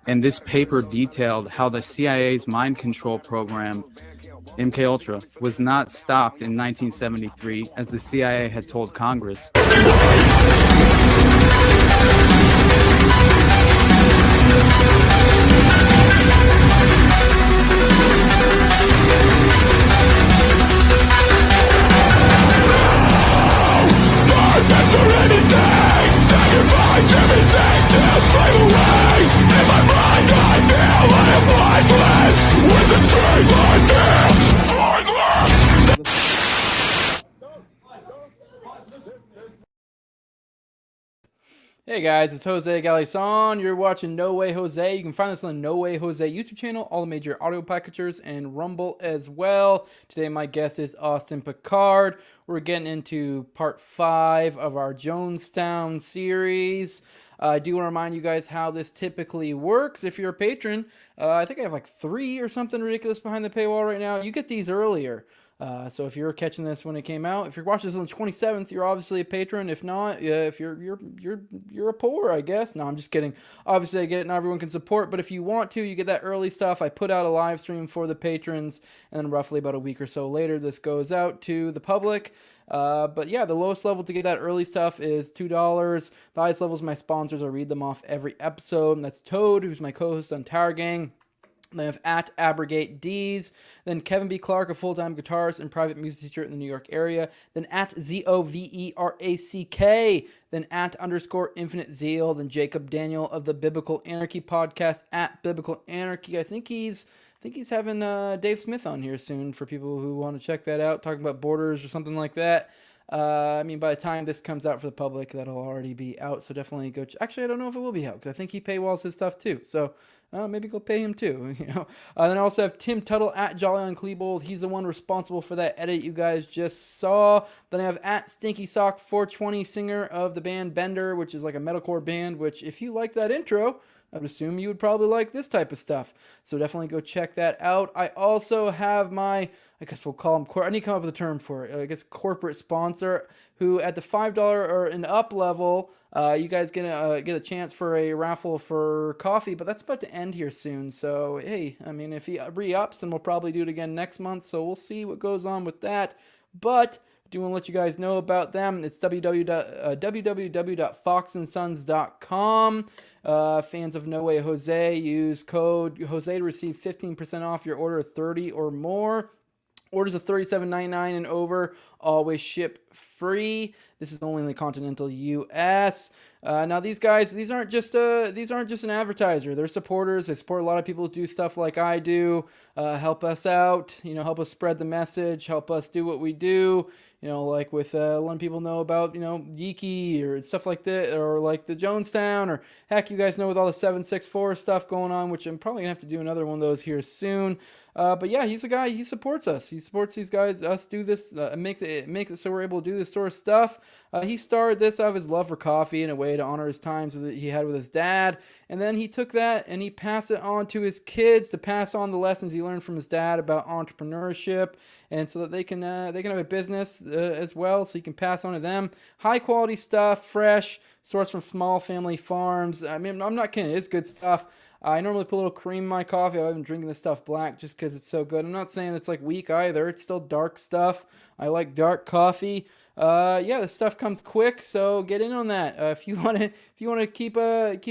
And this paper detailed how the CIA's mind control program, MKUltra, was not stopped in 1973 as the CIA had told Congress. Hey guys, it's Jose Galison. You're watching No Way Jose. You can find us on the No Way Jose YouTube channel, all the major audio packagers, and Rumble as well. Today my guest is Austin Picard. We're getting into part 5 of our Jonestown series. I do want to remind you guys how this typically works. If you're a patron, I think I have like 3 or something ridiculous behind the paywall right now. You get these earlier. So if you're catching this when it came out, if you're watching this on the 27th, you're obviously a patron. If not, if you're a poor, I guess. No, I'm just kidding. Obviously, I get it. Not everyone can support, but if you want to, you get that early stuff. I put out a live stream for the patrons, and then roughly about a week or so later, this goes out to the public. But yeah, the lowest level to get that early stuff is $2. The highest level is my sponsors. I read them off every episode. And that's Toad, who's my co-host on Tower Gang. Then I have at Abrogate D's. Then Kevin B. Clark, a full-time guitarist and private music teacher in the New York area. Then at ZOVERACK. Then at _ Infinite Zeal. Then Jacob Daniel of the Biblical Anarchy podcast at Biblical Anarchy. I think he's having Dave Smith on here soon for people who want to check that out, talking about borders or something like that. I mean, by the time this comes out for the public, that'll already be out. So definitely go. Actually, I don't know if it will be out because I think he paywalls his stuff too. So maybe go pay him too. Then I also have Tim Tuttle at Jolly on Klebold. He's the one responsible for that edit you guys just saw. Then I have at Stinky Sock 420, singer of the band Bender, which is like a metalcore band. Which, if you like that intro, I would assume you would probably like this type of stuff. So definitely go check that out. I also have my, I guess we'll call him, I need to come up with a term for it. I guess corporate sponsor, who at the $5 or an up level, you guys get a chance for a raffle for coffee, but that's about to end here soon. So, hey, I mean, if he re-ups, then we'll probably do it again next month. So we'll see what goes on with that. But I do want to let you guys know about them. It's www.foxandsons.com. Fans of No Way Jose, use code Jose to receive 15% off your order of 30 or more. Orders of $37.99 and over always ship free. This is only in the continental U.S. Now these guys, these aren't just an advertiser. They're supporters. They support a lot of people who do stuff like I do. Help us out. Help us spread the message. Help us do what we do. Like with letting people know about, Yeeky or stuff like that, or like the Jonestown, or heck, you guys know with all the 764 stuff going on, which I'm probably gonna have to do another one of those here soon. But yeah, he's a guy. He supports us. He supports these guys. Us do this. Makes it so we're able to do this sort of stuff. He started this out of his love for coffee in a way to honor his times that he had with his dad, and then he took that and he passed it on to his kids to pass on the lessons he learned from his dad about entrepreneurship, and so that they can have a business as well, so he can pass on to them high quality stuff, fresh, sourced from small family farms. I mean, I'm not kidding. It's good stuff. I normally put a little cream in my coffee. I've been drinking this stuff black just because it's so good. I'm not saying it's like weak either. It's still dark stuff. I like dark coffee. Yeah, this stuff comes quick, so get in on that. If you want to keep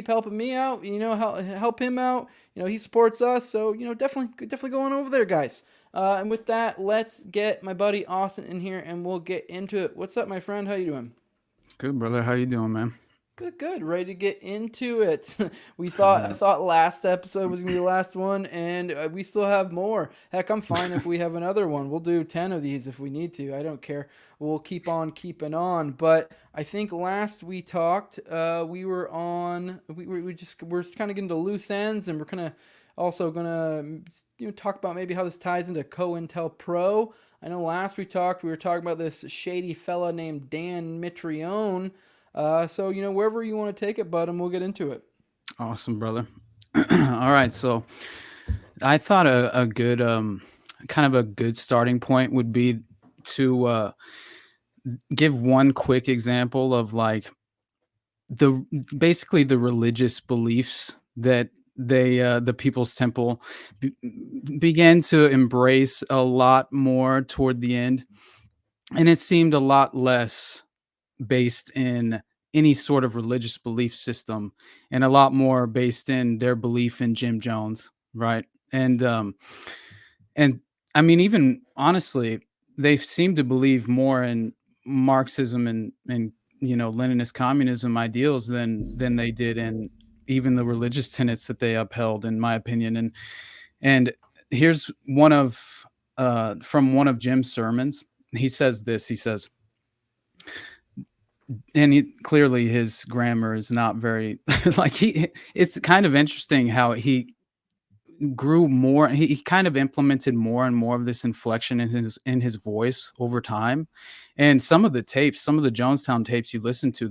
helping me out, help him out. He supports us, so definitely go on over there, guys. And with that, let's get my buddy Austin in here, and we'll get into it. What's up, my friend? How you doing? Good, brother. How you doing, man? Good. Ready to get into it. I thought last episode was gonna be the last one, and we still have more. Heck, I'm fine if we have another one. We'll do 10 of these if we need to. I don't care. We'll keep on keeping on. But I think last we talked, we're kind of getting to loose ends, and we're kind of also gonna talk about maybe how this ties into COINTELPRO. I know last we were talking about this shady fella named Dan Mitrione. So, wherever you want to take it, bud, and we'll get into it. Awesome, brother. All right. So I thought a good, kind of a good starting point would be to give one quick example of like basically the religious beliefs that the People's Temple be- began to embrace a lot more toward the end, and it seemed a lot less based in any sort of religious belief system and a lot more based in their belief in Jim Jones, right? And I mean, even honestly, they seem to believe more in Marxism and Leninist communism ideals than they did in even the religious tenets that they upheld, in my opinion. And here's one of from one of Jim's sermons. He says this. He says, and clearly his grammar is not very like he. It's kind of interesting how he grew more. He kind of implemented more and more of this inflection in his voice over time. And some of the tapes, some of the Jonestown tapes you listen to,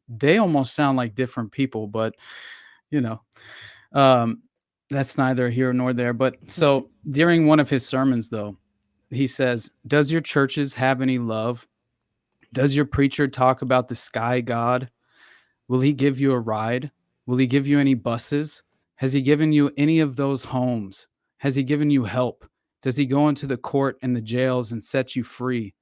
they almost sound like different people. But you know, um, that's neither here nor there. But so during one of his sermons, though, he says, "Does your churches have any love? Does your preacher talk about the sky god? Will he give you a ride? Will he give you any buses? Has he given you any of those homes? Has he given you help? Does he go into the court and the jails and set you free?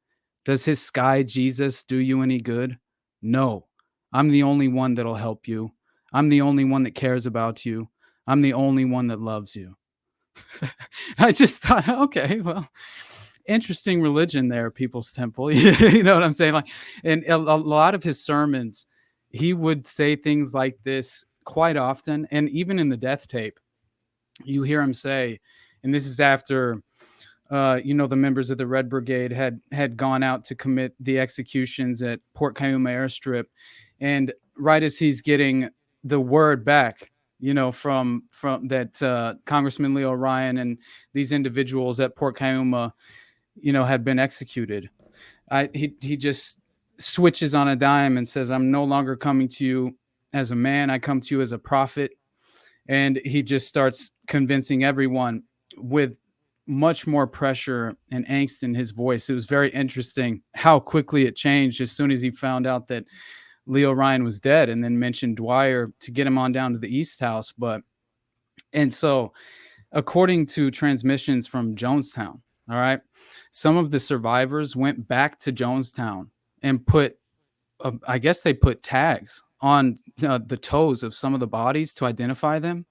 Does his sky Jesus do you any good? No. I'm the only one that'll help you. I'm the only one that cares about you. I'm the only one that loves you." I just thought, okay, well, interesting religion there, People's Temple. You know what I'm saying? Like, and a lot of his sermons, he would say things like this quite often. And even in the death tape, you hear him say, and this is after the members of the Red Brigade had gone out to commit the executions at Port Cayuma airstrip, and right as he's getting the word back, from that Congressman Leo Ryan and these individuals at Port Cayuma, had been executed. He just switches on a dime and says, "I'm no longer coming to you as a man. I come to you as a prophet." And he just starts convincing everyone with much more pressure and angst in his voice. It was very interesting how quickly it changed as soon as he found out that Leo Ryan was dead, and then mentioned Dwyer to get him on down to the East House. And so, according to transmissions from Jonestown, all right, some of the survivors went back to Jonestown and I guess they put tags on the toes of some of the bodies to identify them.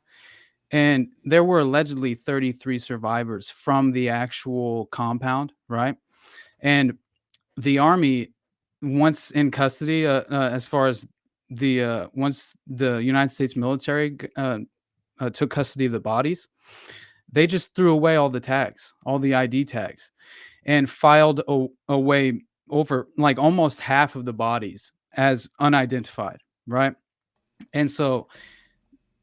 And there were allegedly 33 survivors from the actual compound, right? And the army, once in custody, as far as once the United States military took custody of the bodies, they just threw away all the tags, all the ID tags, and filed away over like almost half of the bodies as unidentified, right? And so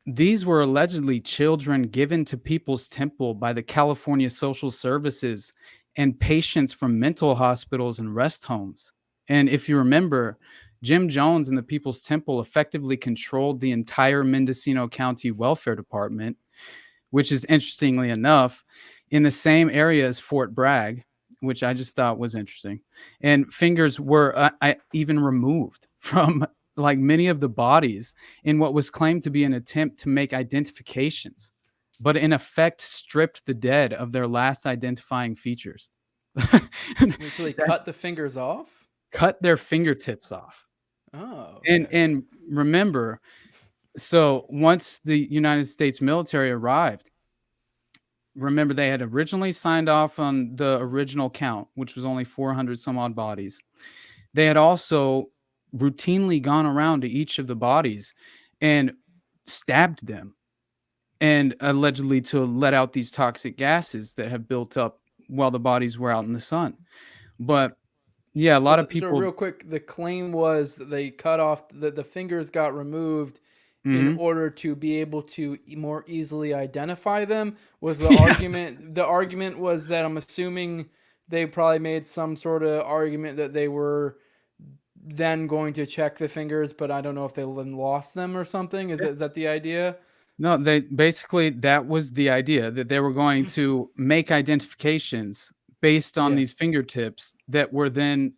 these were allegedly children given to People's Temple by the California Social Services and patients from mental hospitals and rest homes. And if you remember, Jim Jones and the People's Temple effectively controlled the entire Mendocino County Welfare Department, which is interestingly enough in the same area as Fort Bragg, which I just thought was interesting. And fingers were even removed from like many of the bodies in what was claimed to be an attempt to make identifications, but in effect stripped the dead of their last identifying features. Wait, so they cut the fingers off? Cut their fingertips off. Oh, And okay. and remember, so once the United States military arrived, remember they had originally signed off on the original count, which was only 400 some odd bodies. They had also routinely gone around to each of the bodies and stabbed them, and allegedly to let out these toxic gases that have built up while the bodies were out in the sun. But yeah, a So, lot of so people. real quick, the claim was that they cut off the fingers got removed in Mhm. order to be able to more easily identify them. Was the Yeah. argument? The argument was that I'm assuming they probably made some sort of argument that they were then going to check the fingers, but I don't know if they then lost them or something. Is that the idea? No, they basically, that was the idea, that they were going to make identifications based on Yeah, these fingertips that were then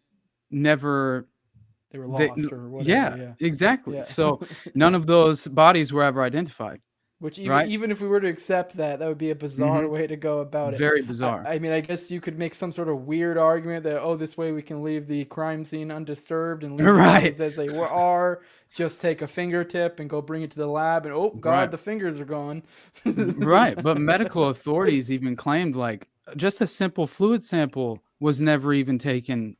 never They were They, lost or whatever. yeah, Yeah. exactly. Yeah. So none of those bodies were ever identified, Which right? even if we were to accept that, that would be a bizarre Hmm. way to go about it. Very bizarre. I mean, I guess you could make some sort of weird argument that, oh, this way we can leave the crime scene undisturbed and leave the Right. bodies as they are. Just take a fingertip and go bring it to the lab, and oh god, Right. the fingers are gone. Right. But medical authorities even claimed like just a simple fluid sample was never even taken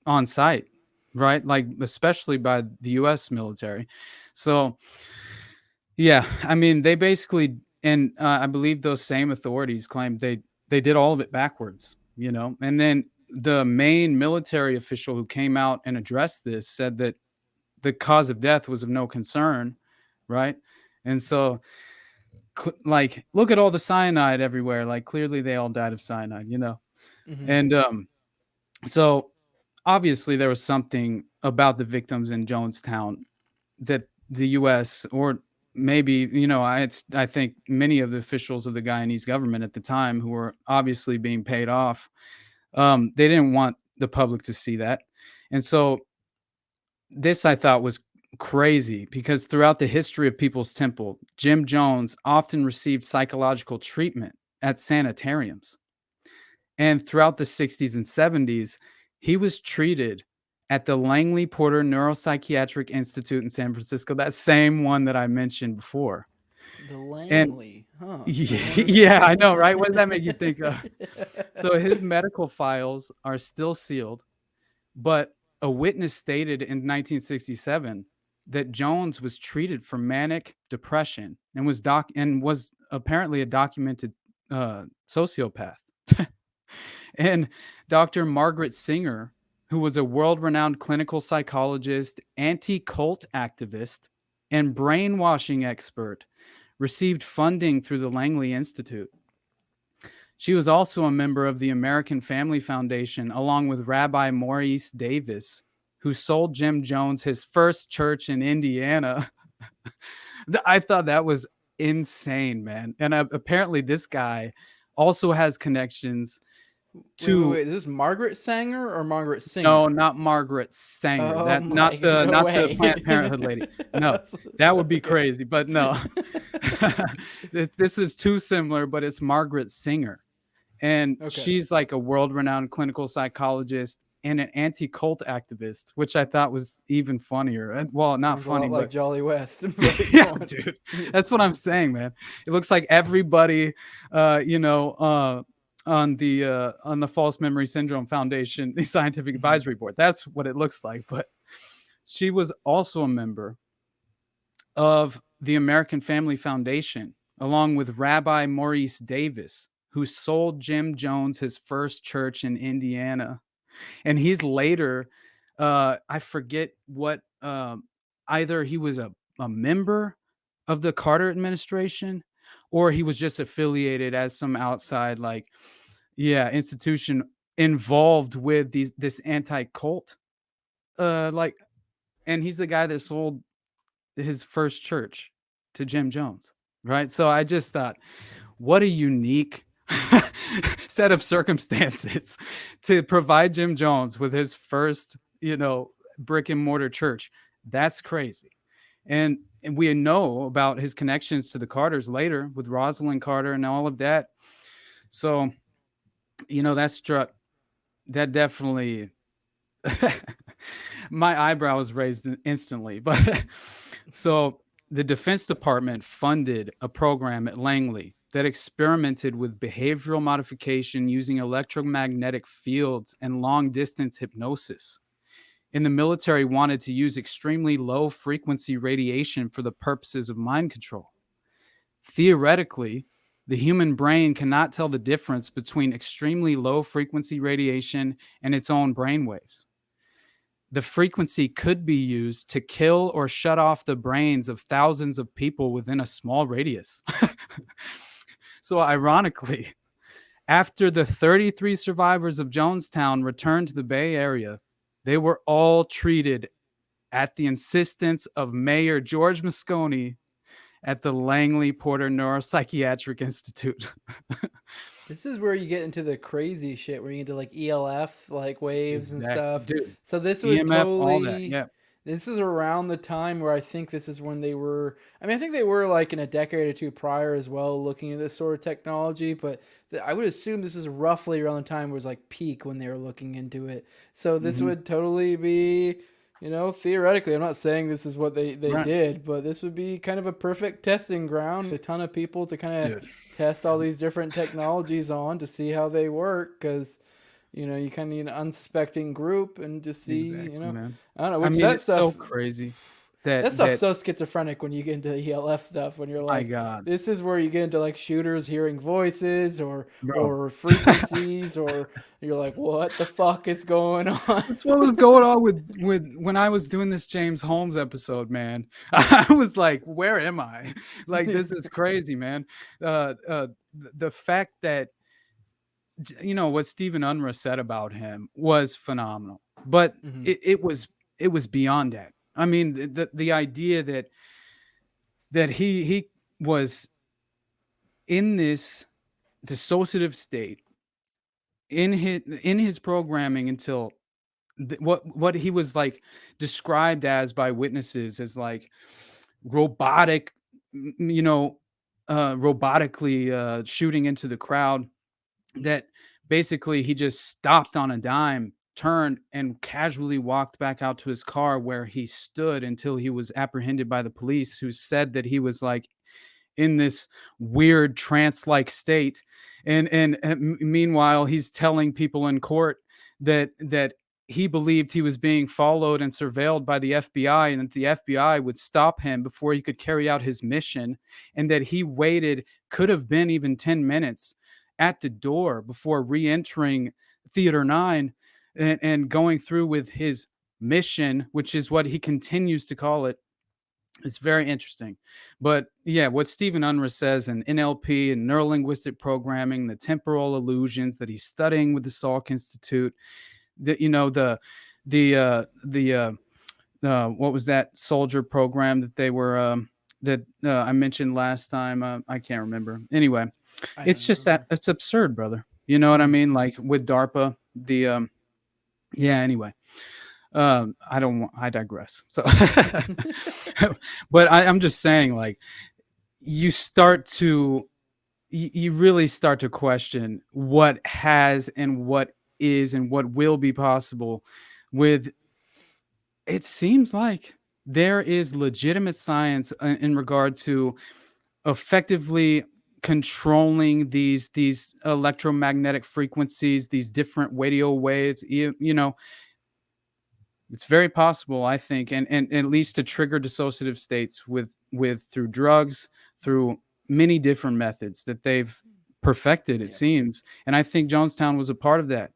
on site, right? Like especially by the US military. So, yeah, I mean, they basically and I believe those same authorities claimed they did all of it backwards, you know. And then the main military official who came out and addressed this said that the cause of death was of no concern, right? And so like look at all the cyanide everywhere, like clearly they all died of cyanide, you know. Hmm. And so obviously there was something about the victims in Jonestown that the US or maybe, you know, I think many of the officials of the Guyanese government at the time who were obviously being paid off, they didn't want the public to see that. And so this I thought was crazy because throughout the history of People's Temple, Jim Jones often received psychological treatment at sanitariums. And throughout the 60s and 70s, he was treated at the Langley Porter Neuropsychiatric Institute in San Francisco, that same one that I mentioned before. The And Langley, huh? I wonder. yeah, I know, right? What does that make you think of? So his medical files are still sealed, but a witness stated in 1967 that Jones was treated for manic depression and was apparently a documented sociopath. And Dr. Margaret Singer, who was a world renowned clinical psychologist, anti cult activist, and brainwashing expert, received funding through the Langley Institute. She was also a member of the American Family Foundation, along with Rabbi Maurice Davis, who sold Jim Jones his first church in Indiana. I thought that was insane, man. And apparently, this guy also has connections to. Wait. Is this Margaret Sanger or Margaret No, Singer? not Margaret Sanger. Oh That my, no not the way. Planned Parenthood lady. No, that would be Okay. crazy, but no. This is too similar, but it's Margaret Singer. And Okay. she's like a world-renowned clinical psychologist and an anti-cult activist, which I thought was even funnier. Well, not Sounds a funny, lot like but Jolly West. But go yeah, on. dude. That's what I'm saying, man. It looks like everybody, you know, on the False Memory Syndrome Foundation, the Scientific Mhm. Advisory Board. That's what it looks like. But she was also a member of the American Family Foundation, along with Rabbi Maurice Davis, who sold Jim Jones his first church in Indiana. And he's later, I forget what, either he was a member of the Carter administration or he was just affiliated as some outside, like, yeah, institution involved with this anti-cult, like, and he's the guy that sold his first church to Jim Jones, right? So I just thought, what a unique set of circumstances to provide Jim Jones with his first, you know, brick and mortar church. That's crazy. And we know about his connections to the Carters later with Rosalind Carter and all of that. So, you know, that definitely my eyebrow was raised instantly. But so the Defense Department funded a program at Langley that experimented with behavioral modification using electromagnetic fields and long distance hypnosis. And the military wanted to use extremely low frequency radiation for the purposes of mind control. Theoretically, the human brain cannot tell the difference between extremely low frequency radiation and its own brain waves. The frequency could be used to kill or shut off the brains of thousands of people within a small radius. So, ironically, after the 33 survivors of Jonestown returned to the Bay Area, they were all treated at the insistence of Mayor George Moscone at the Langley Porter Neuropsychiatric Institute. This is where you get into the crazy shit where you get into like ELF, like waves and Exactly, stuff. dude. So this would EMF, all that. totally. Yeah. This is around the time where I think this is when they were. I mean, I think they were like in a decade or two prior as well, looking at this sort of technology. But I would assume this is roughly around the time where it was like peak when they were looking into it. So this Hmm. would totally be, theoretically, I'm not saying this is what they Right, did, but this would be kind of a perfect testing ground, a ton of people to kind of dude. test all these different technologies on to see how they work because you kind of need an unsuspecting group and just see, Exactly, man. I don't know, I which mean, that it's so stuff crazy that that stuff's that so schizophrenic when you get into the ELF stuff when you're my like, God, this is where you get into like shooters hearing voices bro. or frequencies or you're like, what the fuck is going on? That's what was going on with when I was doing this James Holmes episode, man. I was like, "Where am I?" Like, this is crazy, man. The fact that what Stephen Unruh said about him was phenomenal, but Hmm. it was beyond that. I mean, the idea that he was in this dissociative state in his programming until what he was like described as by witnesses as like robotic, robotically shooting into the crowd, that basically he just stopped on a dime, turned, and casually walked back out to his car where he stood until he was apprehended by the police, who said that he was like in this weird trance-like state. And meanwhile, he's telling people in court that he believed he was being followed and surveilled by the FBI, and that the FBI would stop him before he could carry out his mission, and that he waited, could have been even 10 minutes at the door before re-entering Theater 9 and going through with his mission, which is what he continues to call it. It's very interesting. But yeah, what Stephen Unruh says in NLP and neurolinguistic programming, the temporal illusions that he's studying with the Salk Institute, the what was that soldier program that they were that I mentioned last time? I can't remember. Anyway, I it's don't just that remember. it's absurd, brother. You know what I Hmm. mean? Like with DARPA, yeah. Anyway, I don't want, I digress. So, but I'm just saying, like, you start to, you really start to question what has and what is and what will be possible with, it seems like there is legitimate science in regard to effectively controlling these electromagnetic frequencies, these different radio waves. It's very possible, I think, and at least to trigger dissociative states with through drugs, through many different methods that they've perfected, it Yeah. seems. And I think Jonestown was a part of that,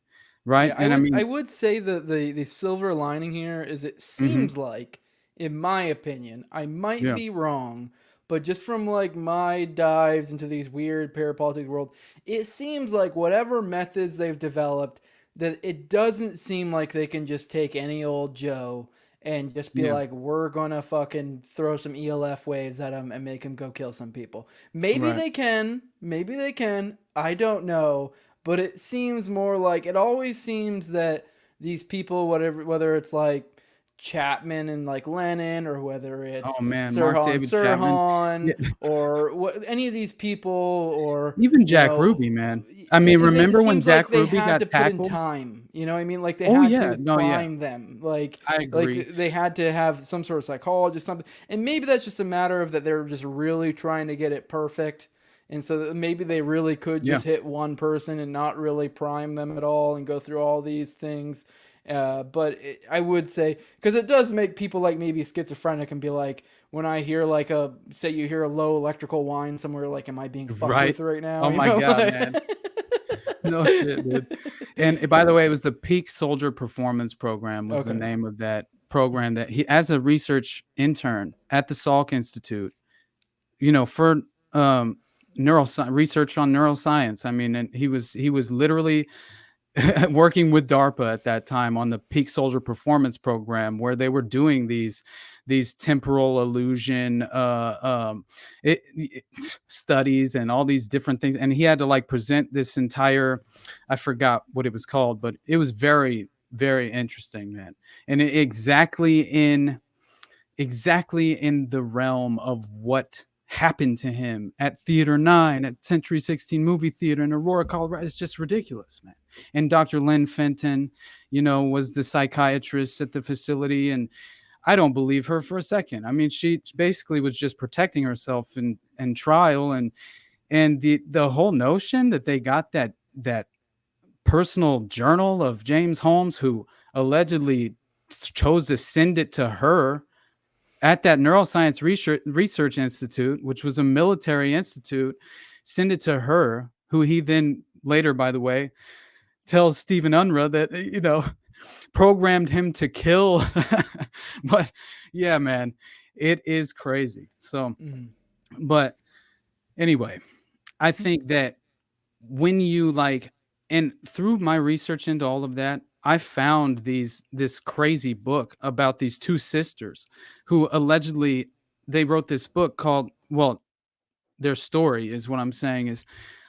right? Yeah, I And I would I mean, would say that the silver lining here is it mhm, seems like, in my opinion, I might yeah, be wrong, but just from like my dives into these weird parapolitics world, it seems like whatever methods they've developed, that it doesn't seem like they can just take any old Joe and just be yeah, like, we're gonna fucking throw some ELF waves at him and make him go kill some people. Maybe right. they can, maybe they can. I don't know, but it seems more like it always seems that these people, whether it's like Chapman and like Lennon, or whether it's Oh man, Mark Sirhan David Chapman. Sirhan, Yeah, or what, any of these people, or even Jack Ruby, man. I mean, it remember when seems like Jack they Ruby had got to put in tackled? time. You know what I mean? Like they Oh had yeah, to no, yeah, prime them. Like I agree. they had to have some sort of psychologist, something. And maybe that's just a matter of that they're just really trying to get it perfect. And so maybe they really could Yeah, just hit one person and not really prime them at all and go through all these things. I would say, because it does make people like maybe schizophrenic and be like, when I hear like say you hear a low electrical whine somewhere, like, am I being fucked right. with right now? Oh You my know? god, man. No shit, dude. And by the way, it was the Peak Soldier Performance Program was the Okay. name of that program that he, as a research intern at the Salk Institute, for um neuroscience, research on neuroscience. I mean, and he was literally working with DARPA at that time on the Peak Soldier Performance Program, where they were doing these temporal illusion studies and all these different things, and he had to like present this entire, I forgot what it was called, but it was very very interesting, man. And exactly in the realm of what happened to him at Theater 9 at Century 16 Movie Theater in Aurora, Colorado. It's just ridiculous, man. And Dr. Lynn Fenton, was the psychiatrist at the facility. And I don't believe her for a second. I mean, she basically was just protecting herself in trial. And the whole notion that they got that personal journal of James Holmes, who allegedly chose to send it to her at that neuroscience research institute, which was a military institute, send it to her, who he then later, by the way, tells Stephen Unruh that, programmed him to kill. But yeah, man, it is crazy. So, Mhm. but anyway, I think that when you like, and through my research into all of that, I found this crazy book about these two sisters who allegedly they wrote this book called, well, their story is what I'm saying is,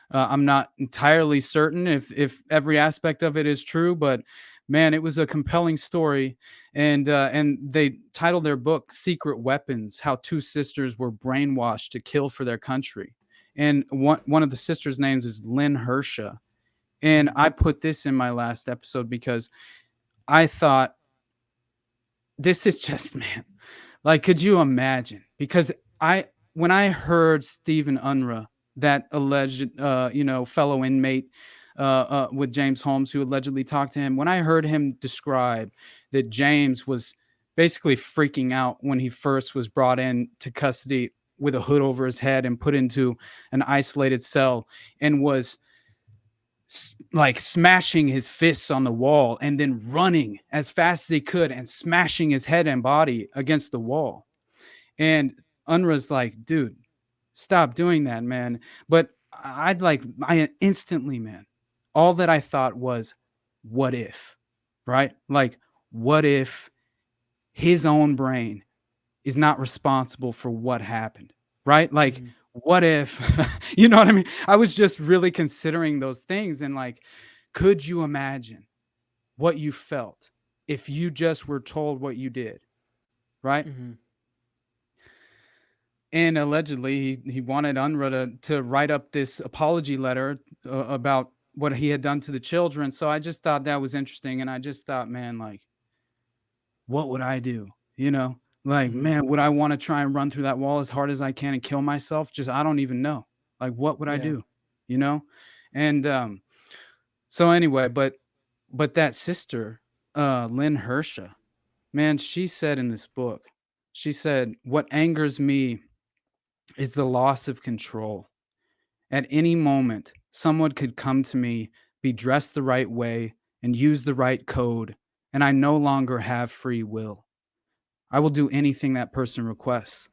I'm not entirely certain if every aspect of it is true, but man, it was a compelling story. And they titled their book "Secret Weapons: How Two Sisters Were Brainwashed to Kill for Their Country." And one of the sisters' names is Lynn Hersha. And Mhm. I put this in my last episode because I thought this is just man. Like, could you imagine? Because I when I heard Stephen Unruh, that alleged fellow inmate with James Holmes who allegedly talked to him, when I heard him describe that James was basically freaking out when he first was brought in to custody with a hood over his head and put into an isolated cell and was like smashing his fists on the wall and then running as fast as he could and smashing his head and body against the wall. And Unruh's like, dude, stop doing that, man. But I instantly, man, all that I thought was, what if, right? Like, what if his own brain is not responsible for what happened, right? Like, Mhm. what if, you know what I mean? I was just really considering those things. And like, could you imagine what you felt if you just were told what you did, right? Mhm. And allegedly, he wanted Unruh to write up this apology letter about what he had done to the children. So I just thought that was interesting. And I just thought, man, like, what would I do? You know, like, Mhm. man, would I want to try and run through that wall as hard as I can and kill myself? Just, I don't even know. Like, what would I Yeah. do? You know? And so anyway, but that sister, Lynn Hersha, man, she said in this book, she said, what angers me is the loss of control. At any moment, someone could come to me, be dressed the right way, and use the right code, and I no longer have free will. I will do anything that person requests.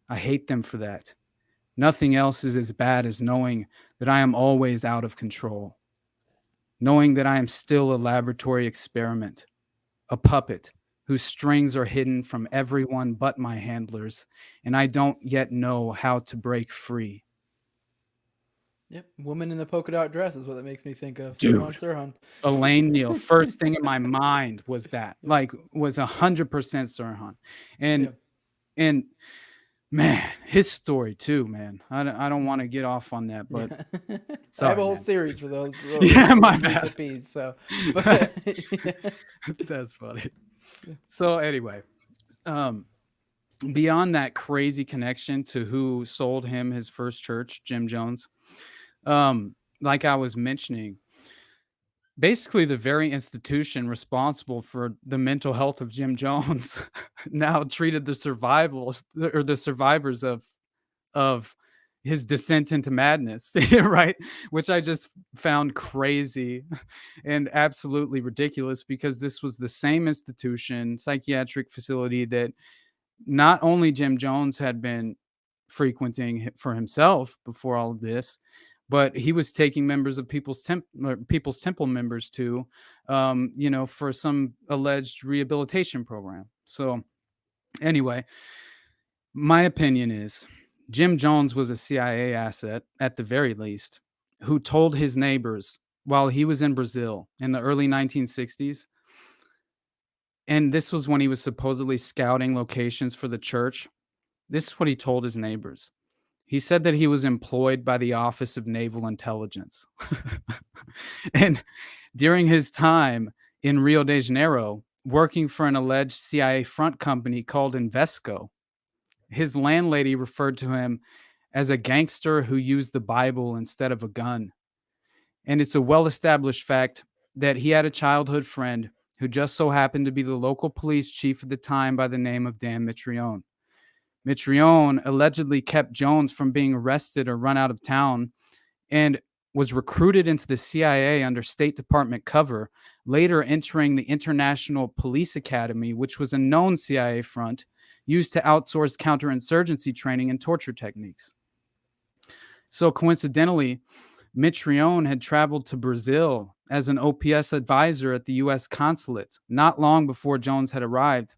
I hate them for that. Nothing else is as bad as knowing that I am always out of control, knowing that I am still a laboratory experiment, a puppet whose strings are hidden from everyone but my handlers, and I don't yet know how to break free. Yep. Woman in the polka dot dress is what that makes me think of. Sirhan, Dude, Sirhan. Elaine Neal, first thing in my mind was that, like, was 100% Sirhan. And Yeah. and man, his story too, man. I don't wanna Mhm. get off on that, but Yeah. I have a sorry, whole man. series for those Yeah, my piece bad. of peas. So, but yeah. That's funny. So anyway, um, beyond that crazy connection to who sold him his first church, Jim Jones, like I was mentioning, basically the very institution responsible for the mental health of Jim Jones now treated the survivors of his descent into madness, right? Which I just found crazy and absolutely ridiculous because this was the same institution, psychiatric facility that not only Jim Jones had been frequenting for himself before all of this, but he was taking members of People's Temple members to, for some alleged rehabilitation program. So Anyway, my opinion is Jim Jones was a CIA asset, at the very least, who told his neighbors while he was in Brazil in the early 1960s. And this was when he was supposedly scouting locations for the church. This is what he told his neighbors. He said that he was employed by the Office of Naval Intelligence. And during his time in Rio de Janeiro, working for an alleged CIA front company called Invesco, his landlady referred to him as a gangster who used the Bible instead of a gun. And it's a well established fact that he had a childhood friend who just so happened to be the local police chief at the time by the name of Dan Mitrione. Mitrione allegedly kept Jones from being arrested or run out of town and was recruited into the CIA under State Department cover, later entering the International Police Academy, which was a known CIA front used to outsource counterinsurgency training and torture techniques. So coincidentally, Mitrione had traveled to Brazil as an OPS advisor at the US consulate not long before Jones had arrived.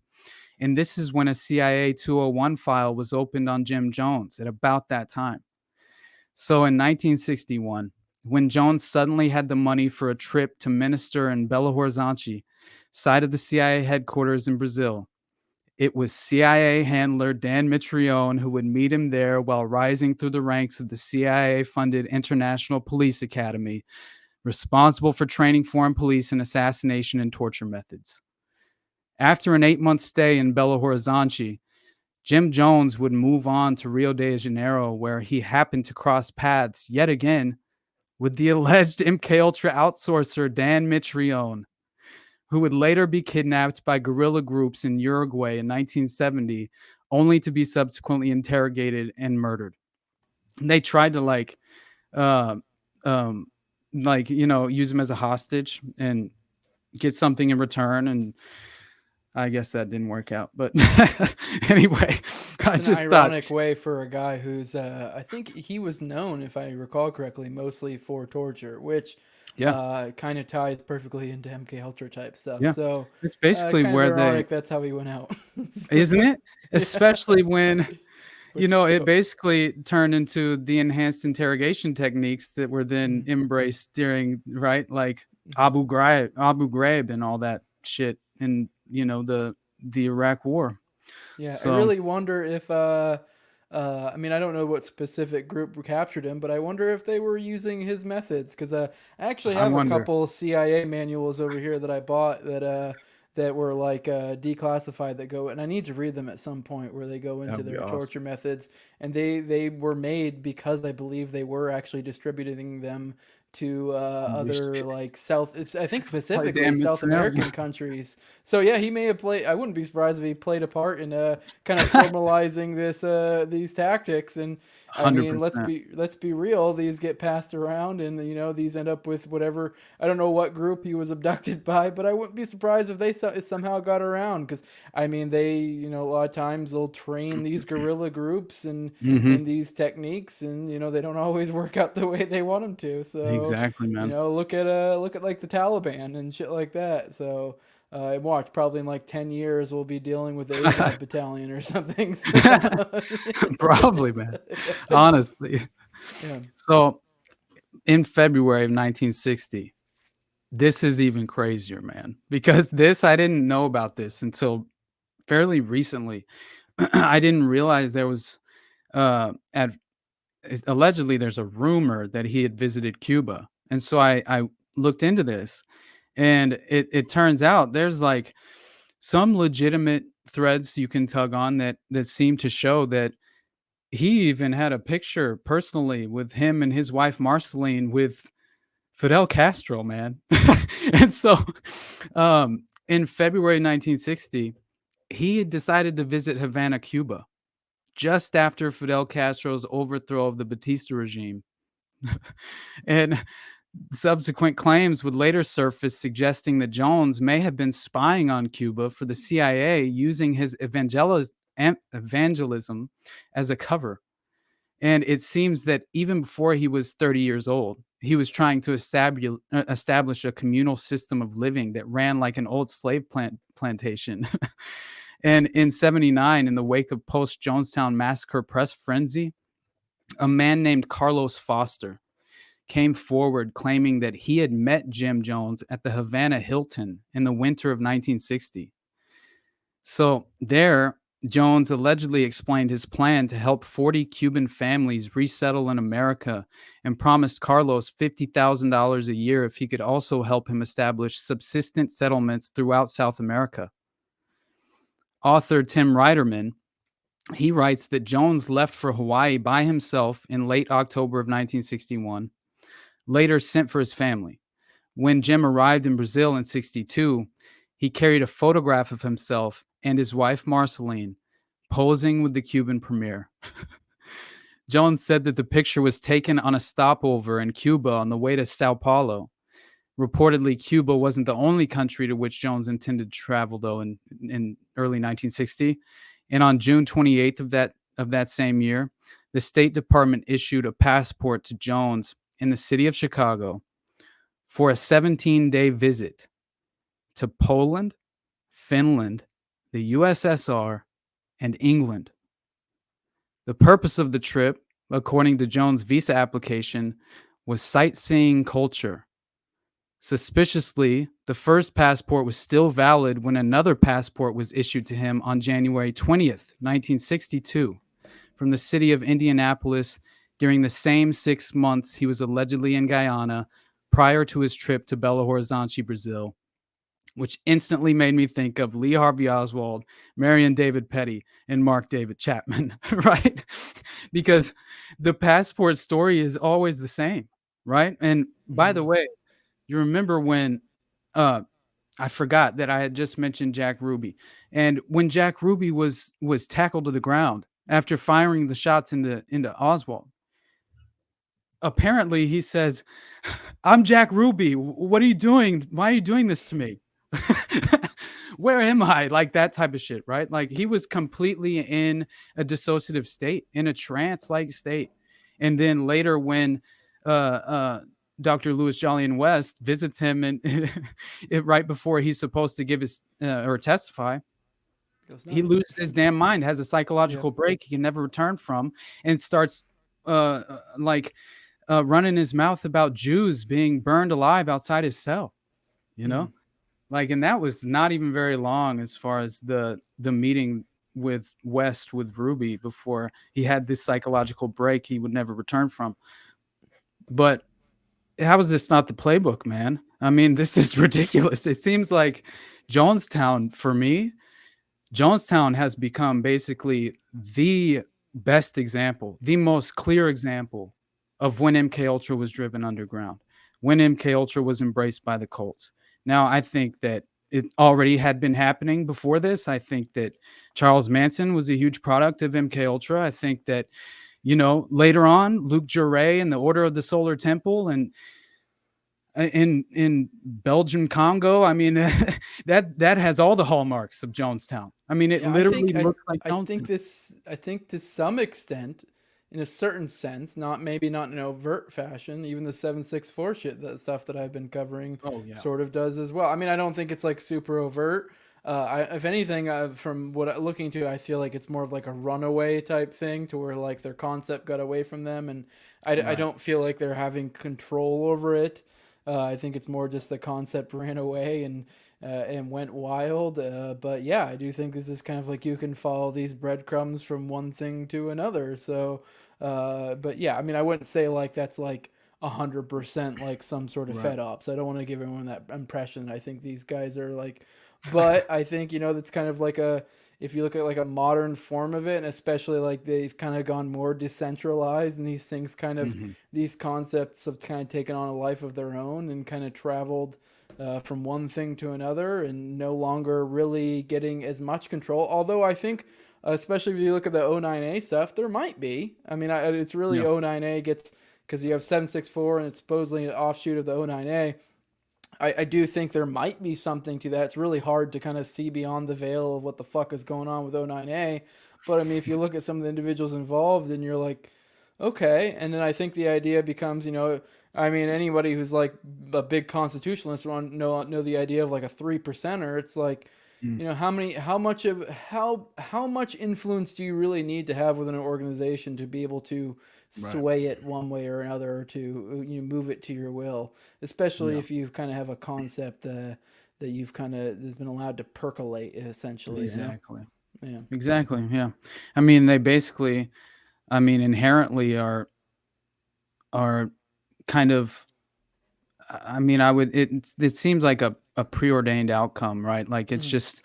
And this is when a CIA 201 file was opened on Jim Jones at about that time. So in 1961, when Jones suddenly had the money for a trip to minister in Belo Horizonte, site of the CIA headquarters in Brazil, it was CIA handler Dan Mitrione who would meet him there while rising through the ranks of the CIA-funded International Police Academy, responsible for training foreign police in assassination and torture methods. After an 8-month stay in Belo Horizonte, Jim Jones would move on to Rio de Janeiro, where he happened to cross paths yet again with the alleged MKUltra outsourcer Dan Mitrione, who would later be kidnapped by guerrilla groups in Uruguay in 1970, only to be subsequently interrogated and murdered. And they tried to uh, um, use him as a hostage and get something in return, and I guess that didn't work out. But anyway, I It's an just thought, ironic way for a guy who's, I think he was known, if I recall correctly, mostly for torture, which yeah, kind of ties perfectly into MK Ultra type stuff. yeah, So, it's basically kind of where they, ironic that's how he went out. isn't it? Yeah. Especially when Which it so. basically turned into the enhanced interrogation techniques that were then Mhm. embraced during, right, like Mhm. Abu Ghraib and all that shit in the Iraq War. Yeah, I So really wonder if I mean, I don't know what specific group captured him, but I wonder if they were using his methods because I actually I have a wonder. couple CIA manuals over here that I bought that were like declassified that go, and I need to read them at some point where they go That into would be their torture awesome. methods, and they were made because I believe they were actually distributing them to Holy other shit! like I think Probably specifically damn South Mitrione. American countries. So yeah, he may have played. I wouldn't be surprised if he played a part in kind of formalizing these tactics. And I mean, 100%. let's be real. These get passed around, and these end up with whatever. I don't know what group he was abducted by, but I wouldn't be surprised if they somehow got around. Because I mean, they a lot of times they'll train these guerrilla groups and Hmm. in these techniques, and they don't always work out the way they want them to. So Exactly, man. look at like the Taliban and shit like that. So watch, probably in like 10 years we'll be dealing with the Azov battalion or something. So, Probably, man. Honestly. yeah. So in February of 1960, this is even crazier, man, because this I didn't know about this until fairly recently. I didn't realize there was at allegedly there's a rumor that he had visited Cuba. And so I looked into this, and it turns out there's like some legitimate threads you can tug on that seem to show that he even had a picture personally with him and his wife Marceline with Fidel Castro, man. And so in February 1960, he had decided to visit Havana, Cuba, just after Fidel Castro's overthrow of the Batista regime. And subsequent claims would later surface suggesting that Jones may have been spying on Cuba for the CIA using his evangelism as a cover. And it seems that even before he was 30 years old, he was trying to establish a communal system of living that ran like an old slave plantation. And in 79, in the wake of post Jonestown massacre press frenzy, a man named Carlos Foster came forward claiming that he had met Jim Jones at the Havana Hilton in the winter of 1960. So there, Jones allegedly explained his plan to help 40 Cuban families resettle in America and promised Carlos $50,000 a year if he could also help him establish subsistent settlements throughout South America. Author Tim Reiterman, he writes that Jones left for Hawaii by himself in late October of 1961, later sent for his family. When Jim arrived in Brazil in 62, he carried a photograph of himself and his wife Marceline posing with the Cuban premier. Jones said that the picture was taken on a stopover in Cuba on the way to Sao Paulo. Reportedly, Cuba wasn't the only country to which Jones intended to travel, though, in early 1960. And on June 28th of that same year, the State Department issued a passport to Jones in the city of Chicago for a 17-day visit to Poland, Finland, the USSR, and England. The purpose of the trip, according to Jones' visa application, was sightseeing culture. Suspiciously, the first passport was still valid when another passport was issued to him on January 20th, 1962, from the city of Indianapolis during the same 6 months he was allegedly in Guyana prior to his trip to Belo Horizonte, Brazil, which instantly made me think of Lee Harvey Oswald, Marion David Petty, and Mark David Chapman, right? Because the passport story is always the same, right? And by the Mm. way, you remember when uh, I forgot that I had just mentioned Jack Ruby, and when Jack Ruby was tackled to the ground after firing the shots into Oswald, apparently he says, "I'm Jack Ruby. What are you doing? Why are you doing this to me? Where am I?" Like that type of shit, right? Like he was completely in a dissociative state, in a trance-like state. And then later, when uh, uh, Dr. Lewis Jolyon West visits him, and right before he's supposed to give his or testify, Goes he nuts. loses his damn mind, has a Yep. psychological break he can never return from, and starts like running his mouth about Jews being burned alive outside his cell. You Mm. know, like, and that was not even very long as far as the meeting with West with Ruby before he had this psychological break he would never return from. But how is this not the playbook, man? I mean, this is ridiculous. It seems like Jonestown, for me, Jonestown has become basically the best example, the most clear example of when MK Ultra was driven underground, when MK Ultra was embraced by the cults. Now, I think that it already had been happening before this. I think that Charles Manson was a huge product of MK Ultra. I think that, later on, Luke Jure and the Order of the Solar Temple, and in Belgian Congo. I mean, that has all the hallmarks of Jonestown. I mean, it Yeah, I literally think looks like think Jonestown. this I think to some extent, in a certain sense, not maybe not in an overt fashion, even the 764 shit, that stuff that I've been covering Oh yeah, sort of does as well. I mean, I don't think it's like super overt. If anything, from what I'm looking to, I feel like it's more of like a runaway type thing, to where like their concept got away from them, and I right. don't feel like they're having control over it. I think it's more just the concept ran away and went wild. But yeah, I do think this is kind of like you can follow these breadcrumbs from one thing to another. So, but yeah, I mean, I wouldn't say like that's like 100% like some sort of Right. fed ops. I don't want to give everyone that impression. I think these guys are like, but I think, that's kind of like if you look at like a modern form of it, and especially like they've kind of gone more decentralized, and these things kind of, Mhm. these concepts have kind of taken on a life of their own and kind of traveled from one thing to another, and no longer really getting as much control. Although I think, especially if you look at the O9A stuff, there might be. I mean, it's really Yeah. O9A gets, because you have 764 and it's supposedly an offshoot of the O9A. I do think there might be something to that. It's really hard to kind of see beyond the veil of what the fuck is going on with O9A. But I mean, if you look at some of the individuals involved, and you're like, okay. And then I think the idea becomes, I mean, anybody who's like a big constitutionalist want know the idea of like a 3%er. It's like, Mm. how much influence do you really need to have within an organization to be able to Right. sway it one way or another, or to move it to your will, especially Yeah. if you kind of have a concept that you've kind of has been allowed to percolate essentially, Exactly. yeah. Exactly. Yeah. I mean, they basically, I mean, inherently are kind of, I mean, it seems like a preordained outcome, right? Like it's Mhm. just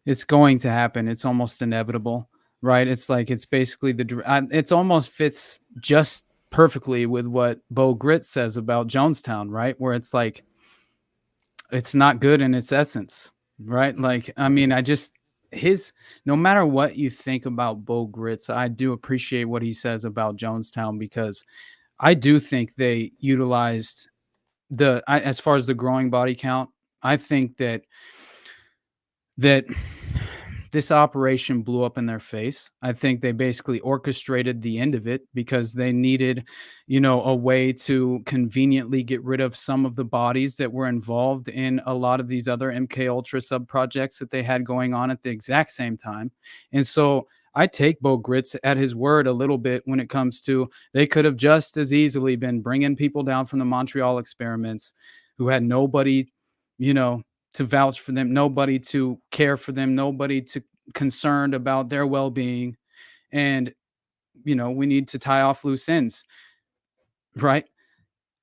it's going to happen. It's almost inevitable, right? It's like it's basically it's almost fits just perfectly with what Bo Grit says about Jonestown, right? Where it's like it's not good in its essence, right? Mhm. Like, I mean, I just his no matter what you think about Bo Grits, I do appreciate what he says about Jonestown because I do think they utilized as far as the growing body count, I think that this operation blew up in their face. I think they basically orchestrated the end of it because they needed, a way to conveniently get rid of some of the bodies that were involved in a lot of these other MK Ultra sub projects that they had going on at the exact same time. And so I take Bo Grits at his word a little bit when it comes to they could have just as easily been bringing people down from the Montreal experiments who had nobody, you know, to vouch for them, nobody to care for them, nobody to concerned about their well-being. And, we need to tie off loose ends, right?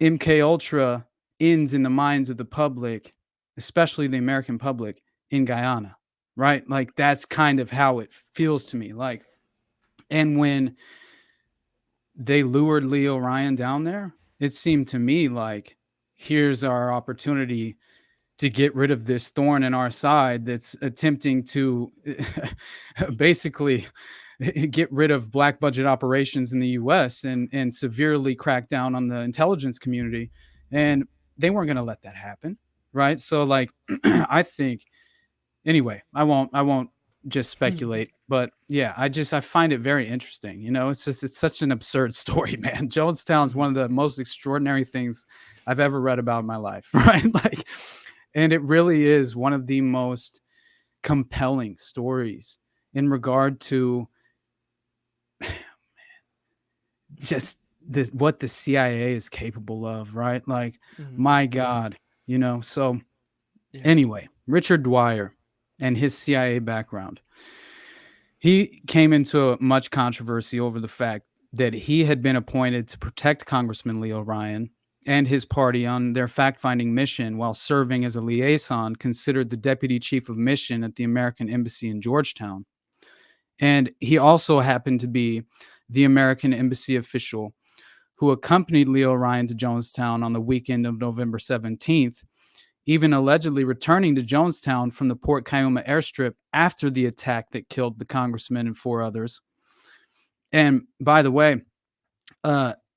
MK Ultra ends in the minds of the public, especially the American public in Guyana, right? Like that's kind of how it feels to me. Like, and when they lured Leo Ryan down there, it seemed to me like here's our opportunity to get rid of this thorn in our side that's attempting to basically get rid of black budget operations in the US and severely crack down on the intelligence community. And they weren't going to let that happen. Right. So like I think anyway, I won't just speculate, but yeah, I find it very interesting. It's such an absurd story, man. Jonestown's one Mhm. of the most extraordinary things I've ever read about in my life, right? Like, and it really is one of the most compelling stories in regard to just what the CIA is capable of, right? Like, Mhm. my God, So Yeah. anyway, Richard Dwyer and his CIA background. He came into much controversy over the fact that he had been appointed to protect Congressman Leo Ryan and his party on their fact finding mission while serving as a liaison, considered the deputy chief of mission at the American Embassy in Georgetown. And he also happened to be the American Embassy official who accompanied Leo Ryan to Jonestown on the weekend of November 17th, even allegedly returning to Jonestown from the Port Cayuma airstrip after the attack that killed the congressman and four others. And by the way,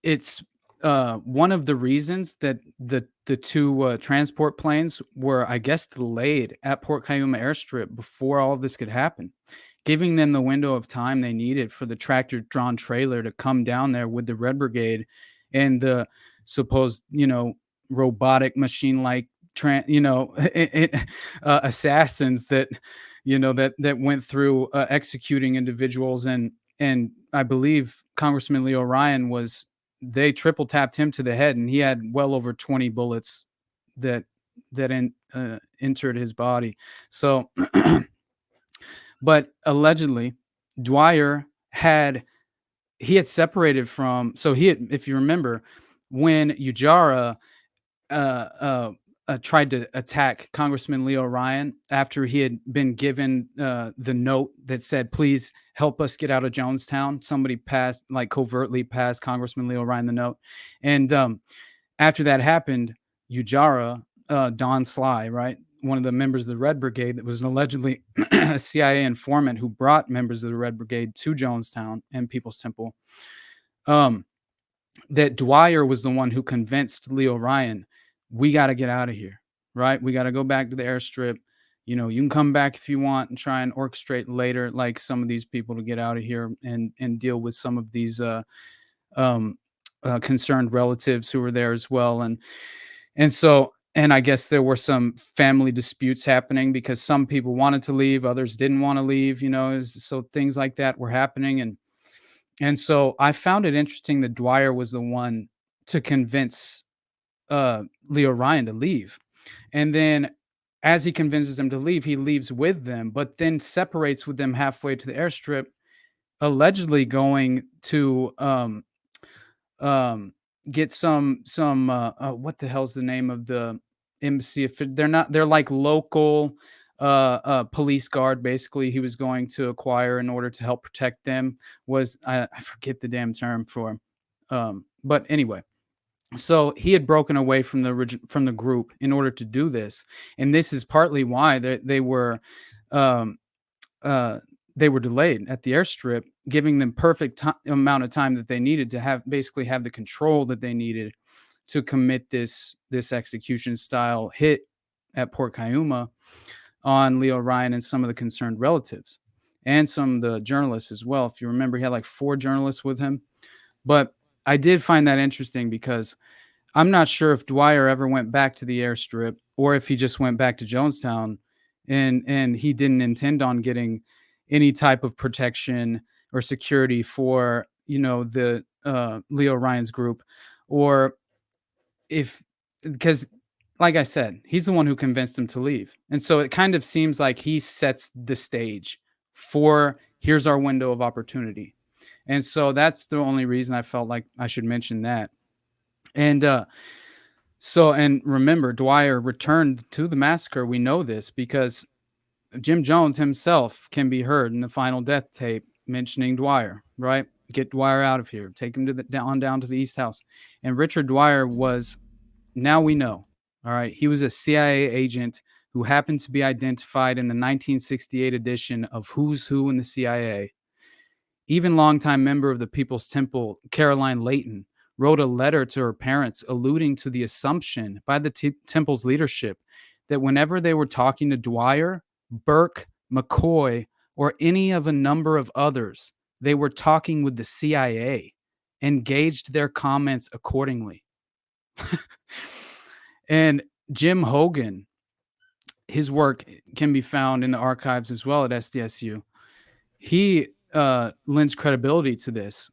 it's one of the reasons that the two transport planes were, I guess, delayed at Port Cayuma airstrip before all of this could happen, giving them the window of time they needed for the tractor drawn trailer to come down there with the Red Brigade and the supposed, robotic machine like assassins that went through executing individuals. And I believe Congressman Leo Ryan they triple tapped him to the head, and he had well over 20 bullets that entered his body. So, but allegedly, Dwyer had separated from. So if you remember, when Ujara uh, uh, tried to attack Congressman Leo Ryan after he had been given the note that said, "Please help us get out of Jonestown." Somebody covertly passed Congressman Leo Ryan the note, and after that happened, Ujara, Don Sly, right, one of the members of the Red Brigade that was an allegedly a CIA informant who brought members of the Red Brigade to Jonestown and People's Temple. Um, that Dwyer was the one who convinced Leo Ryan, we got to get out of here, right? We got to go back to the airstrip. You can come back if you want and try and orchestrate later, like some of these people to get out of here and deal with some of these um, concerned relatives who were there as well. And so and I guess there were some family disputes happening because some people wanted to leave, others didn't want to leave, so things like that were happening, and so I found it interesting that Dwyer was the one to convince Leo Ryan to leave. And then as he convinces them to leave, he leaves with them, but then separates with them halfway to the airstrip, allegedly going to um get what the hell's the name of the embassy? If they're not, they're like local police guard, basically, he was going to acquire in order to help protect them. Was I forget the damn term for but anyway, so he had broken away from from the group in order to do this, and this is partly why um, they were delayed at the airstrip, giving them perfect amount of time that they needed to have basically have the control that they needed to commit this execution style hit at Port Cayuma on Leo Ryan and some of the concerned relatives and some of the journalists as well. If you remember, he had like 4 journalists with him. But I did find that interesting because I'm not sure if Dwyer ever went back to the airstrip or if he just went back to Jonestown and he didn't intend on getting any type of protection or security for, the Leo Ryan's group, or if, because like I said, he's the one who convinced him to leave. And so it kind of seems like he sets the stage for here's our window of opportunity. And so that's the only reason I felt like I should mention that. And and remember, Dwyer returned to the massacre. We know this because Jim Jones himself can be heard in the final death tape mentioning Dwyer, right? Get Dwyer out of here. Take him to down to the East House. And Richard Dwyer was, now we know, all right, he was a CIA agent who happened to be identified in the 1968 edition of Who's Who in the CIA. Even longtime member of the People's Temple, Caroline Layton, wrote a letter to her parents alluding to the assumption by the temple's leadership that whenever they were talking to Dwyer, Burke, McCoy, or any of a number of others, they were talking with the CIA and gauged their comments accordingly. And Jim Hogan, his work can be found in the archives as well at SDSU. He lends credibility to this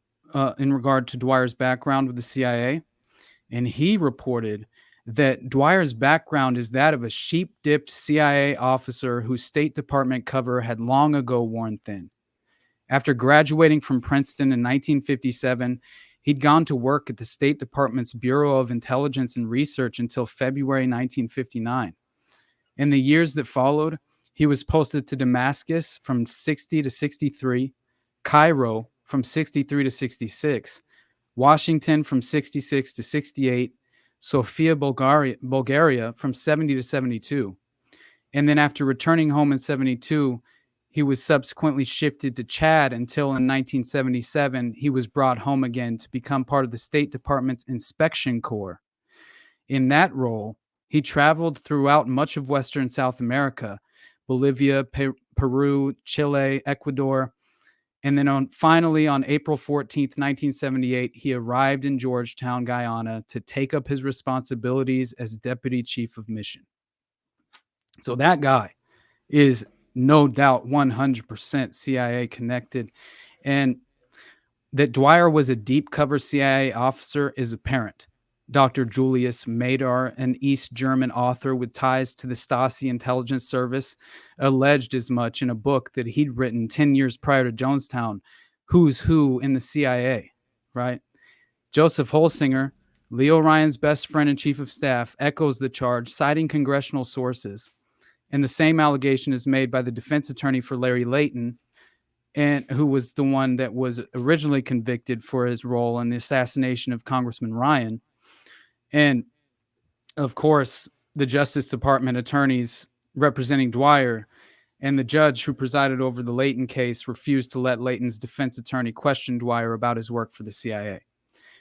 in regard to Dwyer's background with the CIA. And he reported that Dwyer's background is that of a sheep-dipped CIA officer whose State Department cover had long ago worn thin. After graduating from Princeton in 1957, he'd gone to work at the State Department's Bureau of Intelligence and Research until February 1959. In the years that followed, he was posted to Damascus from 60 to 63, Cairo from 63 to 66, Washington from 66 to 68, Sofia, Bulgaria from 70 to 72. And then after returning home in 72, he was subsequently shifted to Chad until in 1977, he was brought home again to become part of the State Department's Inspection Corps. In that role, he traveled throughout much of Western South America, Bolivia, Peru, Chile, Ecuador, and then finally on April 14th, 1978, he arrived in Georgetown, Guyana to take up his responsibilities as Deputy Chief of Mission. So that guy is no doubt 100% CIA connected. And that Dwyer was a deep cover CIA officer is apparent. Dr. Julius Madar, an East German author with ties to the Stasi intelligence service, alleged as much in a book that he'd written 10 years prior to Jonestown, Who's Who in the CIA, right? Joseph Holsinger, Leo Ryan's best friend and chief of staff, echoes the charge, citing congressional sources. And the same allegation is made by the defense attorney for Larry Layton, and who was the one that was originally convicted for his role in the assassination of Congressman Ryan. And of course, the Justice Department attorneys representing Dwyer and the judge who presided over the Layton case refused to let Layton's defense attorney question Dwyer about his work for the CIA.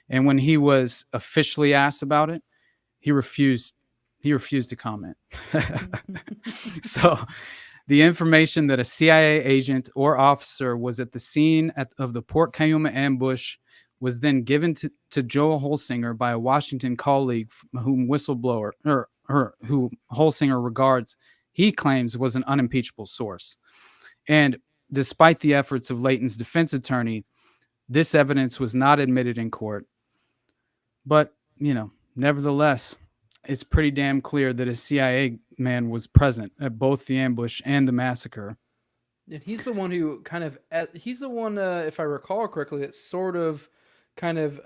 And when he was officially asked about it, he refused to comment. So the information that a CIA agent or officer was at the scene of the Port Cayuma ambush was then given to Joe Holsinger by a Washington colleague whom who Holsinger regards, he claims was an unimpeachable source. And despite the efforts of Layton's defense attorney, this evidence was not admitted in court. But, nevertheless, it's pretty damn clear that a CIA man was present at both the ambush and the massacre. And he's the one who kind of he's the one, if I recall correctly, that sort of kind of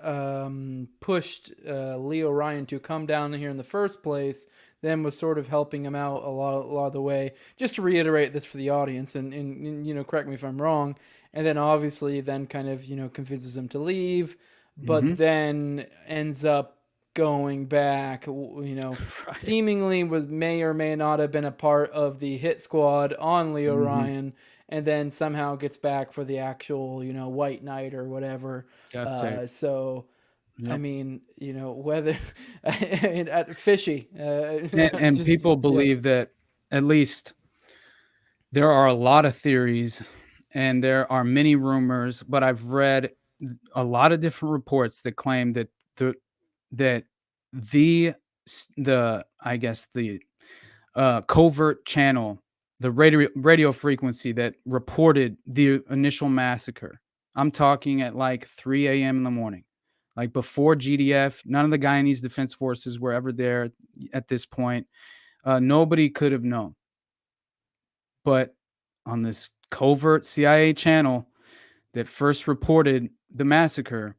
pushed Leo Ryan to come down here in the first place. Then was sort of helping him out a lot of the way. Just to reiterate this for the audience, and correct me if I'm wrong. And then obviously, then kind of convinces him to leave, but Mm-hmm. then ends up going back. Right. Seemingly was may or may not have been a part of the hit squad on Leo Mm-hmm. Ryan, and then somehow gets back for the actual, White Knight or whatever. Death tape. So, I Yep. mean, whether fishy, And just people yeah, believe that, at least, there are a lot of theories and there are many rumors, but I've read a lot of different reports that claim that that the the I guess the covert channel, the radio frequency that reported the initial massacre. I'm talking at like 3 a.m. in the morning, like before GDF. None of the Guyanese Defense Forces were ever there at this point. Nobody could have known. But on this covert CIA channel that first reported the massacre,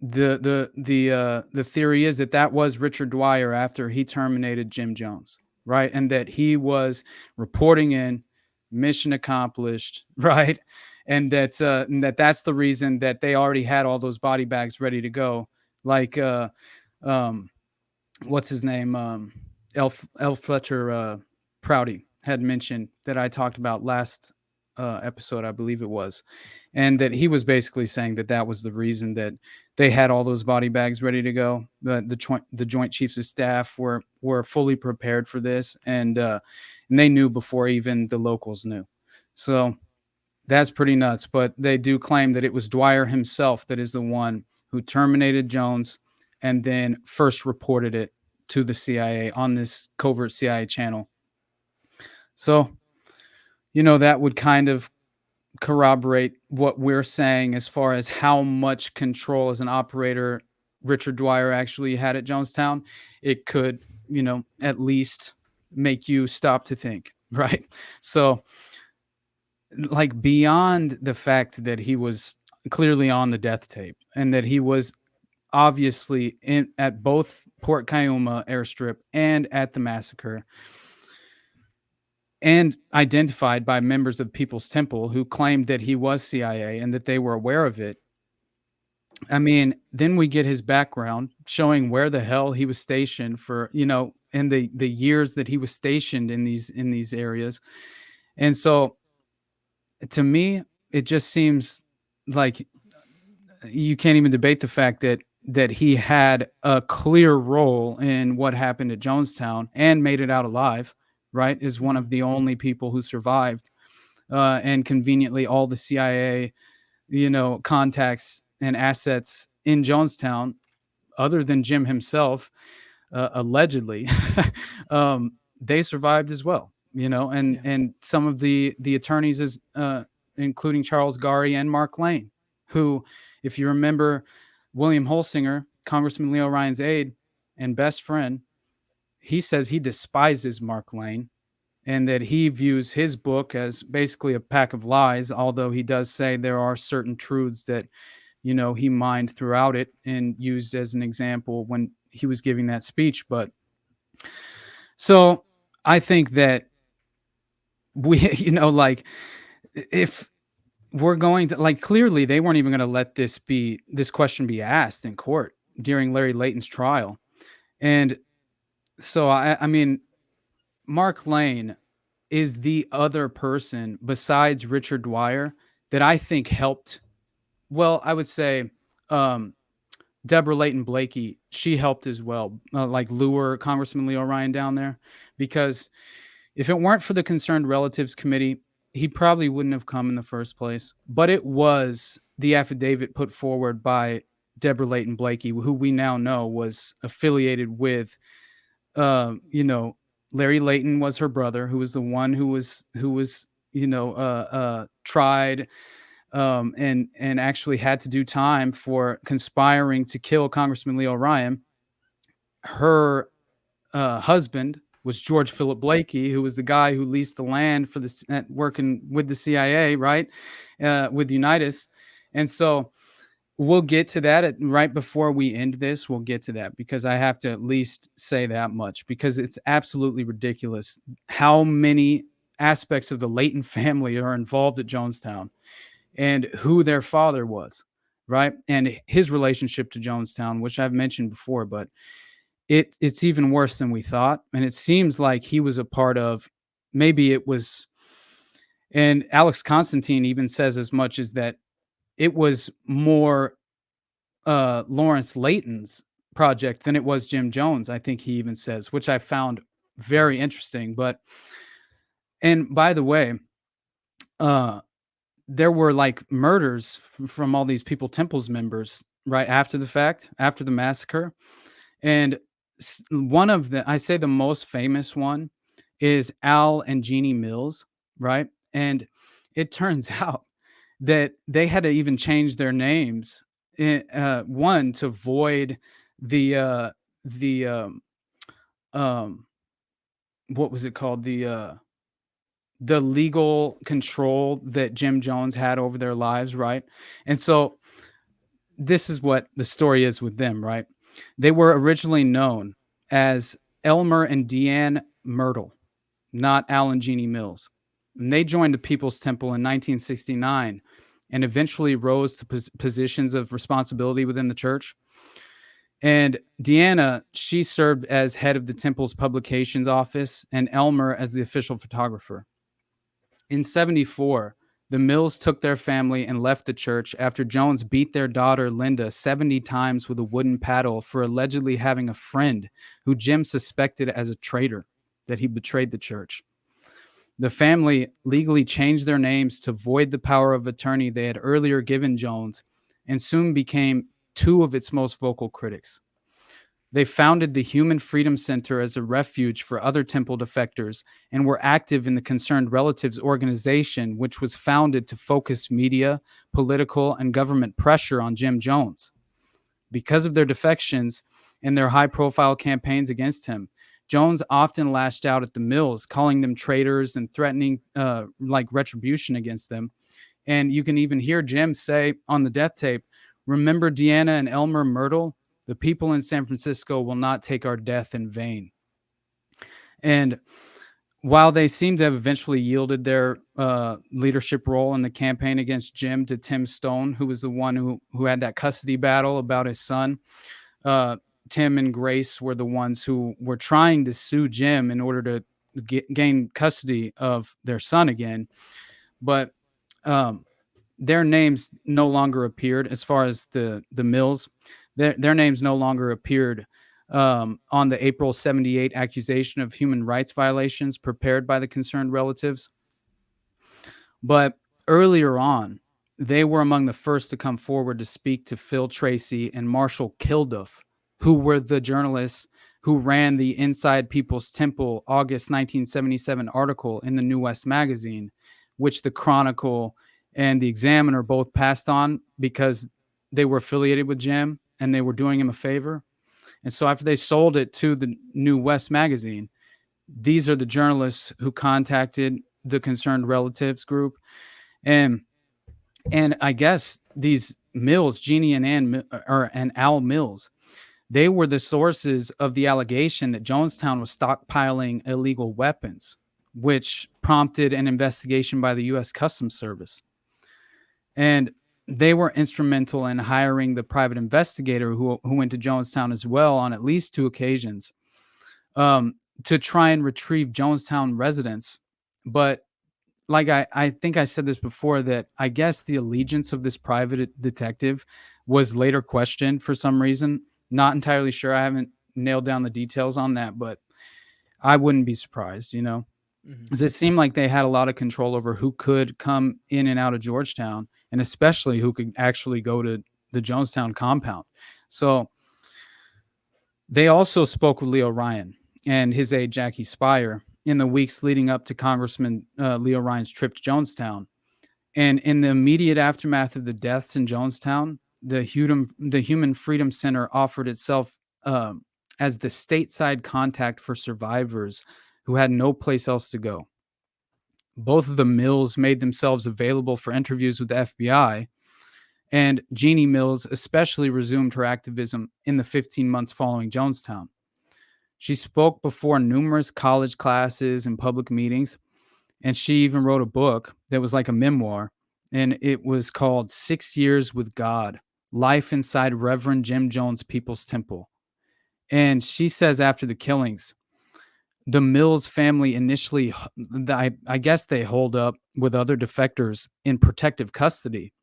the theory is that that was Richard Dwyer after he terminated Jim Jones, right? And that he was reporting in, mission accomplished, right? And that's the reason that they already had all those body bags ready to go. Like um what's his name? L. Fletcher Prouty had mentioned that I talked about last episode, I believe it was, and that he was basically saying that that was the reason that they had all those body bags ready to go. The Joint Chiefs of Staff were fully prepared for this, and they knew before even the locals knew. So that's pretty nuts. But they do claim that it was Dwyer himself that is the one who terminated Jones and then first reported it to the CIA on this covert CIA channel. So, that would kind of corroborate what we're saying as far as how much control as an operator Richard Dwyer actually had at Jonestown. It could, at least make you stop to think, right? So, like, beyond the fact that he was clearly on the death tape and that he was obviously in at both Port Cayuma airstrip and at the massacre, and identified by members of People's Temple who claimed that he was CIA and that they were aware of it. I mean, then we get his background showing where the hell he was stationed for, and the years that he was stationed in these areas. And so, to me, it just seems like you can't even debate the fact that he had a clear role in what happened at Jonestown and made it out alive, right? Is one mm-hmm. of the only people who survived. And conveniently, all the CIA, contacts and assets in Jonestown, other than Jim himself, allegedly, they survived as well. And Yeah, some of the attorneys, including Charles Gary and Mark Lane, who, if you remember, William Holsinger, Congressman Leo Ryan's aide and best friend, he says he despises Mark Lane and that he views his book as basically a pack of lies, although he does say there are certain truths that, he mined throughout it and used as an example when he was giving that speech. But so I think that we, like, if we're going to, like, clearly they weren't even going to let this question be asked in court during Larry Layton's trial. And so I mean, Mark Lane is the other person besides Richard Dwyer that I think helped. Well, I would say um, Deborah Layton Blakey, she helped as well, like lure Congressman Leo Ryan down there, because if it weren't for the Concerned Relatives Committee, he probably wouldn't have come in the first place. But it was the affidavit put forward by Deborah Layton Blakey, who we now know was affiliated with you know, Larry Layton was her brother, who was the one who was tried, and actually had to do time for conspiring to kill Congressman Leo Ryan. Her husband was George Philip Blakey, who was the guy who leased the land for the working with the CIA, right, with Unitas. And so we'll get to that right before we end this. We'll get to that because I have to at least say that much, because it's absolutely ridiculous how many aspects of the Layton family are involved at Jonestown, and who their father was, right? And his relationship to Jonestown, which I've mentioned before, but it's even worse than we thought. And it seems like he was a part of, maybe it was, and Alex Constantine even says as much as that it was more Lawrence Layton's project than it was Jim Jones. I think he even says, which I found very interesting. But, and by the way, uh, there were like murders from all these People Temples members right after the fact, after the massacre. And one of the, I say the most famous one is Al and Jeannie Mills, right? And it turns out that they had to even change their names. One, to void the the um what was it called, the legal control that Jim Jones had over their lives, right? And so this is what the story is with them, right? They were originally known as Elmer and Deanne Myrtle, not Alan Jeannie Mills. And they joined the People's Temple in 1969 and eventually rose to positions of responsibility within the church. And Deanna, she served as head of the temple's publications office, and Elmer as the official photographer. In 74, the Mills took their family and left the church after Jones beat their daughter Linda 70 times with a wooden paddle for allegedly having a friend who Jim suspected as a traitor, that he betrayed the church. The family legally changed their names to void the power of attorney they had earlier given Jones, and soon became two of its most vocal critics. They founded the Human Freedom Center as a refuge for other temple defectors, and were active in the Concerned Relatives organization, which was founded to focus media, political, and government pressure on Jim Jones. Because of their defections and their high profile campaigns against him, Jones often lashed out at the Mills, calling them traitors and threatening like retribution against them. And you can even hear Jim say on the death tape, "Remember Deanna and Elmer Myrtle? The people in San Francisco will not take our death in vain." And while they seem to have eventually yielded their leadership role in the campaign against Jim to Tim Stone, who was the one who had that custody battle about his son, uh, Tim and Grace were the ones who were trying to sue Jim in order to gain custody of their son again. But um, their names no longer appeared, as far as the Mills. Their names no longer appeared on the April 78 accusation of human rights violations prepared by the Concerned Relatives. But earlier on, they were among the first to come forward to speak to Phil Tracy and Marshall Kilduff, who were the journalists who ran the Inside People's Temple August 1977 article in the New West magazine, which the Chronicle and the Examiner both passed on because they were affiliated with Jim and they were doing him a favor. And so after they sold it to the New West magazine, these are the journalists who contacted the Concerned Relatives group. And I guess these Mills, Jeannie and and Al Mills, they were the sources of the allegation that Jonestown was stockpiling illegal weapons, which prompted an investigation by the U.S. Customs Service. And they were instrumental in hiring the private investigator who went to Jonestown as well on at least two occasions, to try and retrieve Jonestown residents. But like I think I said this before, that I guess the allegiance of this private detective was later questioned for some reason. Not entirely sure. I haven't nailed down the details on that, but I wouldn't be surprised, Mhm. because it seemed like they had a lot of control over who could come in and out of Georgetown, and especially who could actually go to the Jonestown compound. So they also spoke with Leo Ryan, and his aide Jackie Spire in the weeks leading up to Congressman Leo Ryan's trip to Jonestown. And in the immediate aftermath of the deaths in Jonestown, the Human Freedom Center offered itself as the stateside contact for survivors who had no place else to go. Both of the Mills made themselves available for interviews with the FBI, and Jeannie Mills especially resumed her activism in the 15 months following Jonestown. She spoke before numerous college classes and public meetings, and she even wrote a book that was like a memoir, and it was called 6 Years with God: Life Inside Reverend Jim Jones People's Temple. And she says after the killings, the Mills family initially, I guess they holed up with other defectors in protective custody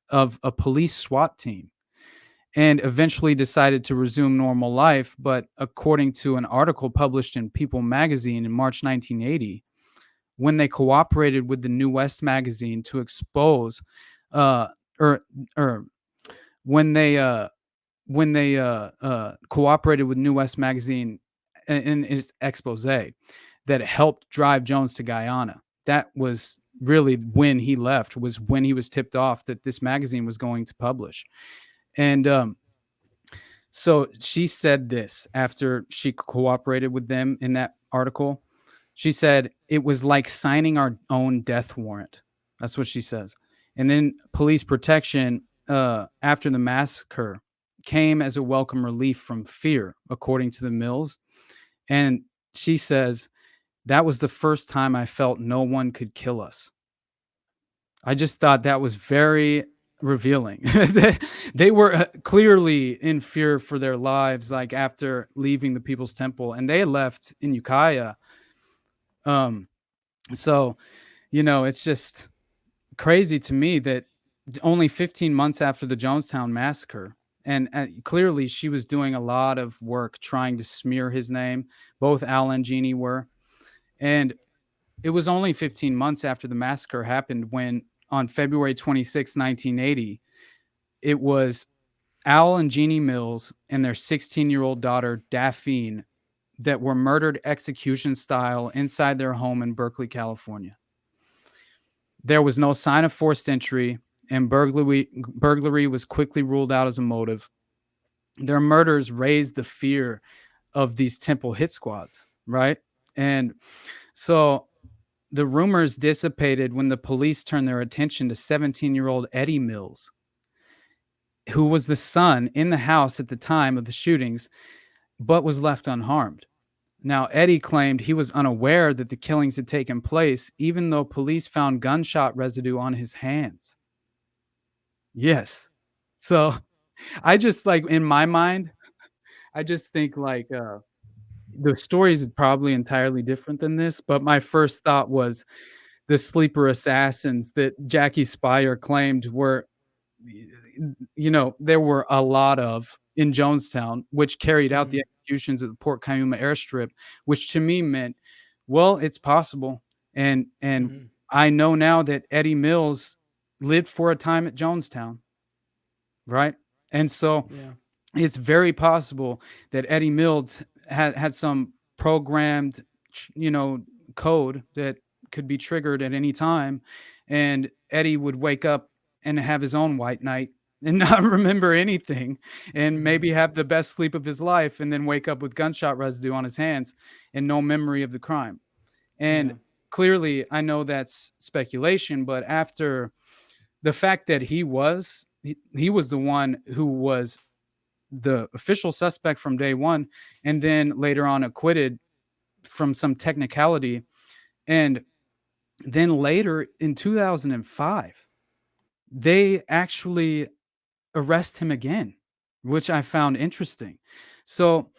of a police SWAT team and eventually decided to resume normal life. But according to an article published in People magazine in March 1980, when they cooperated with the New West magazine to expose, uh, or or when they cooperated with New West magazine in its expose that helped drive Jones to Guyana. That was really when he left. Was when he was tipped off that this magazine was going to publish, and so she said this after she cooperated with them in that article. She said, "It was like signing our own death warrant." That's what she says. And then police protection after the massacre came as a welcome relief from fear, according to the Mills. And she says, "That was the first time I felt no one could kill us." I just thought that was very revealing. They were clearly in fear for their lives, like after leaving the People's Temple, and they left in Ukiah. Um, so, it's just crazy to me that only 15 months after the Jonestown massacre, and clearly she was doing a lot of work trying to smear his name. Both Al and Jeannie were. And it was only 15 months after the massacre happened when, on February 26, 1980, it was Al and Jeannie Mills and their 16-year-old daughter, Daphne, that were murdered execution style inside their home in Berkeley, California. There was no sign of forced entry, and burglary was quickly ruled out as a motive. Their murders raised the fear of these temple hit squads, right? And so the rumors dissipated when the police turned their attention to 17-year-old Eddie Mills, who was the son in the house at the time of the shootings, but was left unharmed. Now, Eddie claimed he was unaware that the killings had taken place, even though police found gunshot residue on his hands. Yes. So I just like, in my mind, I just think like the story is probably entirely different than this, but my first thought was the sleeper assassins that Jackie Spire claimed were, there were a lot of in Jonestown, which carried out Mm-hmm. the executions at the Port Cayuma airstrip, which to me meant, well, it's possible. And Mm-hmm. I know now that Eddie Mills lived for a time at Jonestown, right? And so Yeah. it's very possible that Eddie Mills had some programmed, you know, code that could be triggered at any time, and Eddie would wake up and have his own white night and not remember anything, and Mm-hmm. maybe have the best sleep of his life, and then wake up with gunshot residue on his hands and no memory of the crime. And Yeah. clearly, I know that's speculation, but after the fact that he was the one who was the official suspect from day one, and then later on acquitted from some technicality. And then later in 2005, they actually arrest him again, which I found interesting. So,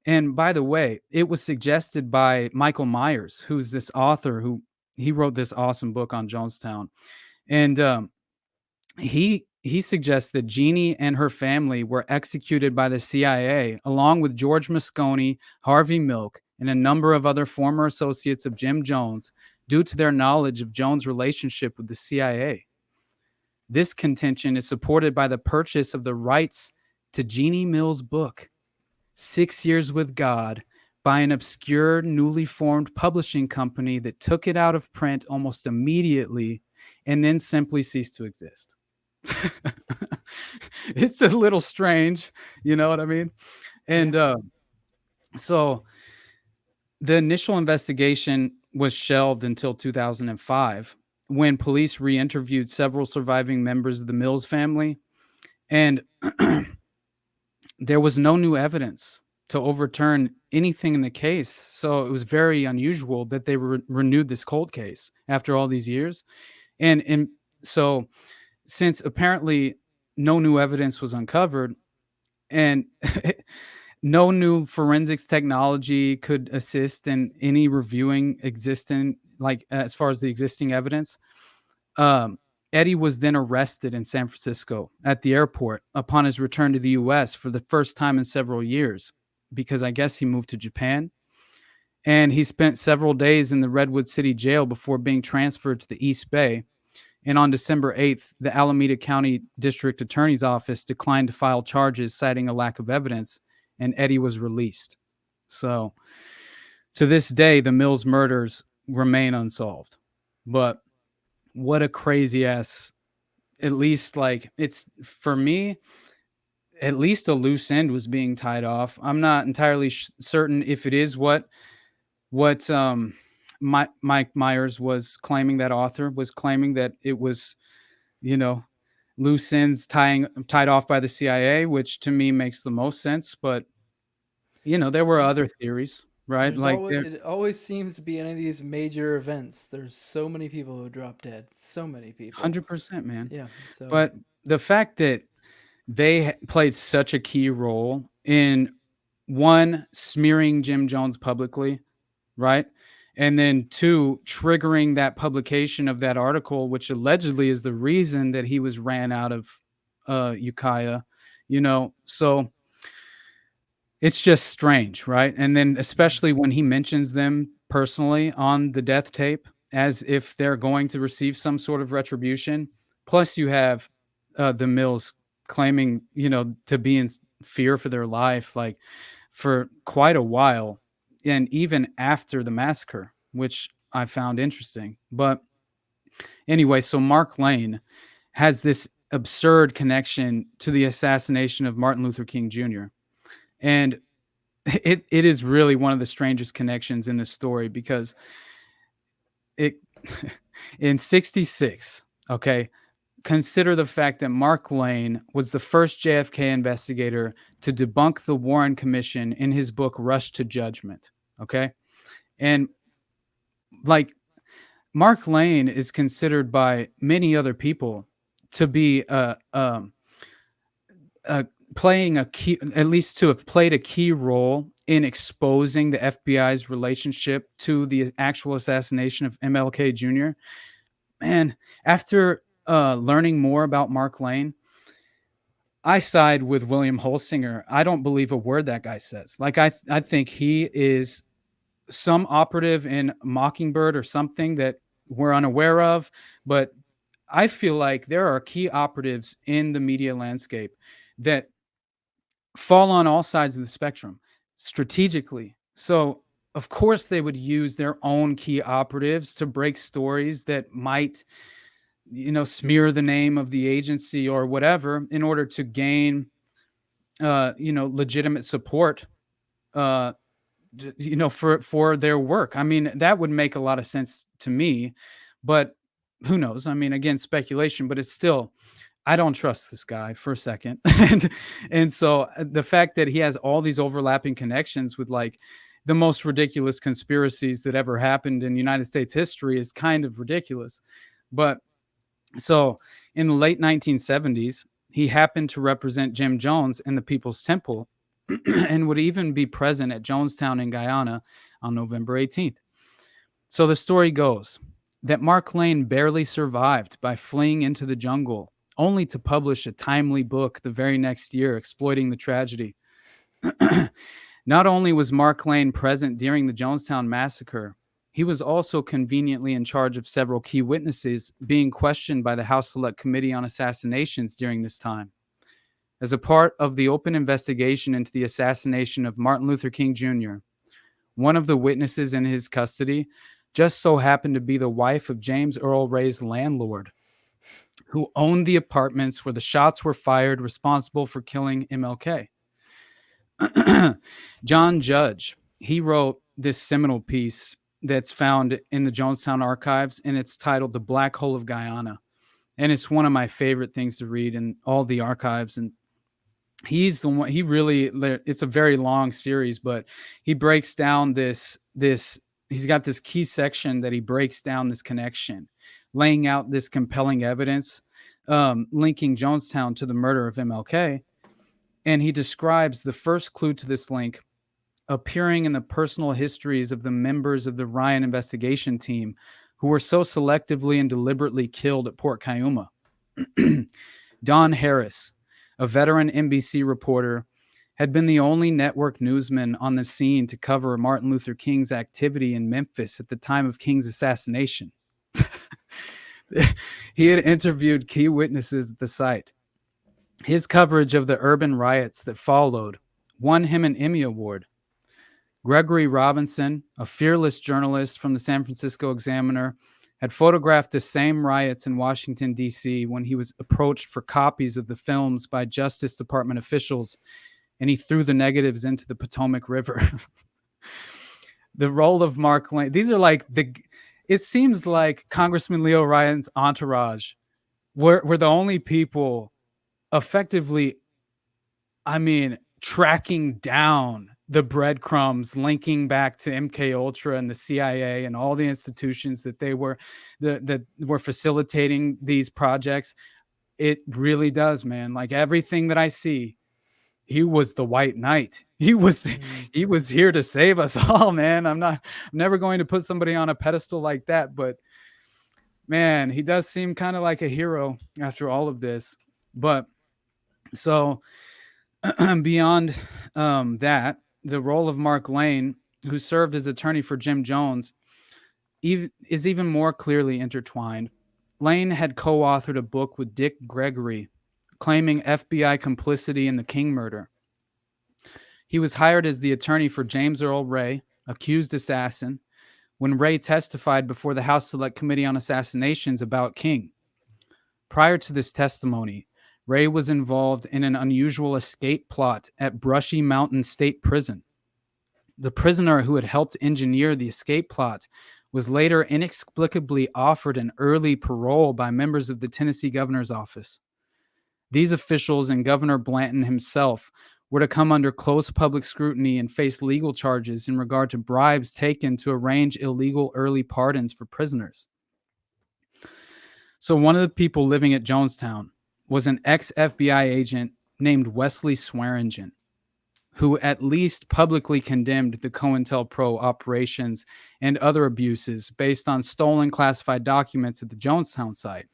and by the way, it was suggested by Michael Myers, who's this author who he wrote this awesome book on Jonestown. And he suggests that Jeannie and her family were executed by the CIA along with George Moscone, Harvey Milk, and a number of other former associates of Jim Jones due to their knowledge of Jones' relationship with the CIA. This contention is supported by the purchase of the rights to Jeannie Mills' book, 6 Years with God: by an obscure, newly formed publishing company that took it out of print almost immediately and then simply ceased to exist. It's a little strange, you know what I mean? Yeah. And so the initial investigation was shelved until 2005 when police re interviewed several surviving members of the Mills family. And there was no new evidence to overturn anything in the case. So it was very unusual that they renewed this cold case after all these years. And so, since apparently no new evidence was uncovered and no new forensics technology could assist in any reviewing existing, like as far as the existing evidence, um, Eddie was then arrested in San Francisco at the airport upon his return to the US for the first time in several years, because I guess he moved to Japan. And he spent several days in the Redwood City jail before being transferred to the East Bay. And on December 8th, the Alameda County District Attorney's Office declined to file charges, citing a lack of evidence, and Eddie was released. So to this day, the Mills murders remain unsolved. But what a crazy ass, at least like it's for me, at least a loose end was being tied off. I'm not entirely certain if it is what Mike Myers was claiming, that author was claiming, that it was, you know, loose ends tied off by the CIA, which to me makes the most sense. But there were Yeah. other theories, right? There's Like always there, it always seems to be any of these major events. There's so many people who drop dead. So many people. 100%, man. Yeah. So But the fact that they played such a key role in, one, smearing Jim Jones publicly, right? And then two, triggering that publication of that article, which allegedly is the reason that he was ran out of Ukiah, so it's just strange, right? And then especially when he mentions them personally on the death tape as if they're going to receive some sort of retribution. Plus, you have the Mills claiming, to be in fear for their life, like for quite a while, and even after the massacre, which I found interesting. But anyway, so Mark Lane has this absurd connection to the assassination of Martin Luther King Jr. And it is really one of the strangest connections in this story, because it in 66, okay, consider the fact that Mark Lane was the first JFK investigator to debunk the Warren Commission in his book Rush to Judgment, okay? And like, Mark Lane is considered by many other people to be uh, playing a key, at least to have played a key role in exposing the FBI's relationship to the actual assassination of MLK Jr. Man, after learning more about Mark Lane, I side with William Holsinger. I don't believe a word that guy says. Like, I think he is some operative in Mockingbird or something that we're unaware of, but I feel like there are key operatives in the media landscape that fall on all sides of the spectrum strategically. So, of course, they would use their own key operatives to break stories that might, smear the name of the agency or whatever in order to gain, legitimate support, uh, for their work. I mean, that would make a lot of sense to me, but who knows? I mean, again, speculation, but it's still, I don't trust this guy for a second. And so the fact that he has all these overlapping connections with like the most ridiculous conspiracies that ever happened in United States history is kind of ridiculous. But so in the late 1970s, he happened to represent Jim Jones in the People's Temple and would even be present at Jonestown in Guyana on November 18th. So the story goes that Mark Lane barely survived by fleeing into the jungle, only to publish a timely book the very next year exploiting the tragedy. Not only was Mark Lane present during the Jonestown massacre, he was also conveniently in charge of several key witnesses being questioned by the House Select Committee on Assassinations during this time. As a part of the open investigation into the assassination of Martin Luther King Jr., One of the witnesses in his custody just so happened to be the wife of James Earl Ray's landlord, who owned the apartments where the shots were fired, responsible for killing MLK. John Judge, he wrote this seminal piece that's found in the Jonestown archives, and it's titled The Black Hole of Guyana. And it's one of my favorite things to read in all the archives. And he's the one, he really, it's a very long series, but he breaks down he's got this key section that he breaks down this connection, laying out this compelling evidence, linking Jonestown to the murder of MLK. And he describes the first clue to this link appearing in the personal histories of the members of the Ryan investigation team who were so selectively and deliberately killed at Port Cayuma. Don Harris, a veteran NBC reporter, had been the only network newsman on the scene to cover Martin Luther King's activity in Memphis at the time of King's assassination. He had interviewed key witnesses at the site. His coverage of the urban riots that followed won him an Emmy Award. Gregory Robinson, a fearless journalist from the San Francisco Examiner, had photographed the same riots in Washington, D.C. when he was approached for copies of the films by Justice Department officials, and he threw the negatives into the Potomac River. The role of Mark Lane, these are like it seems like Congressman Leo Ryan's entourage were the only people effectively, tracking down the breadcrumbs linking back to MK Ultra and the CIA and all the institutions that they were that were facilitating these projects. It really does, man. Like everything that I see, he was the white knight. He was here to save us all, man. I'm never going to put somebody on a pedestal like that, but man, he does seem kind of like a hero after all of this. But so beyond that, the role of Mark Lane, who served as attorney for Jim Jones, is even more clearly intertwined. Lane had co-authored a book with Dick Gregory claiming FBI complicity in the King murder. He was hired as the attorney for James Earl Ray, accused assassin, when Ray testified before the House Select Committee on Assassinations about King. Prior to this testimony, Ray was involved in an unusual escape plot at Brushy Mountain State Prison. The prisoner who had helped engineer the escape plot was later inexplicably offered an early parole by members of the Tennessee governor's office. These officials and Governor Blanton himself were to come under close public scrutiny and face legal charges in regard to bribes taken to arrange illegal early pardons for prisoners. So one of the people living at Jonestown was an ex-FBI agent named Wesley Swearingen, who at least publicly condemned the COINTELPRO operations and other abuses based on stolen classified documents at the Jonestown site.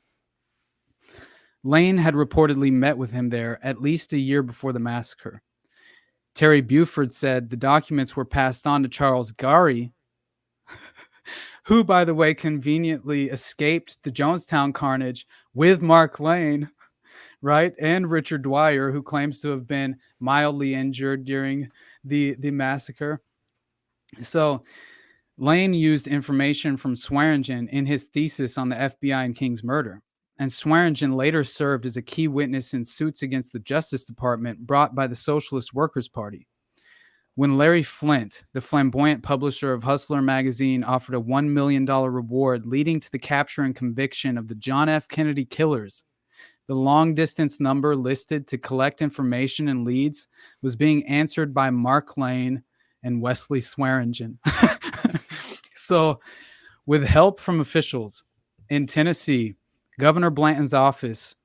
Lane had reportedly met with him there at least a year before the massacre. Terry Buford said the documents were passed on to Charles Gary, who, by the way, conveniently escaped the Jonestown carnage with Mark Lane, right? And Richard Dwyer, who claims to have been mildly injured during the massacre. So Lane used information from Swearingen in his thesis on the FBI and King's murder. And Swearingen later served as a key witness in suits against the Justice Department brought by the Socialist Workers' Party. When Larry Flint, the flamboyant publisher of Hustler magazine, offered a $1 million reward leading to the capture and conviction of the John F. Kennedy killers, the long-distance number listed to collect information and leads was being answered by Mark Lane and Wesley Swearingen. So, with help from officials in Tennessee, Governor Blanton's office,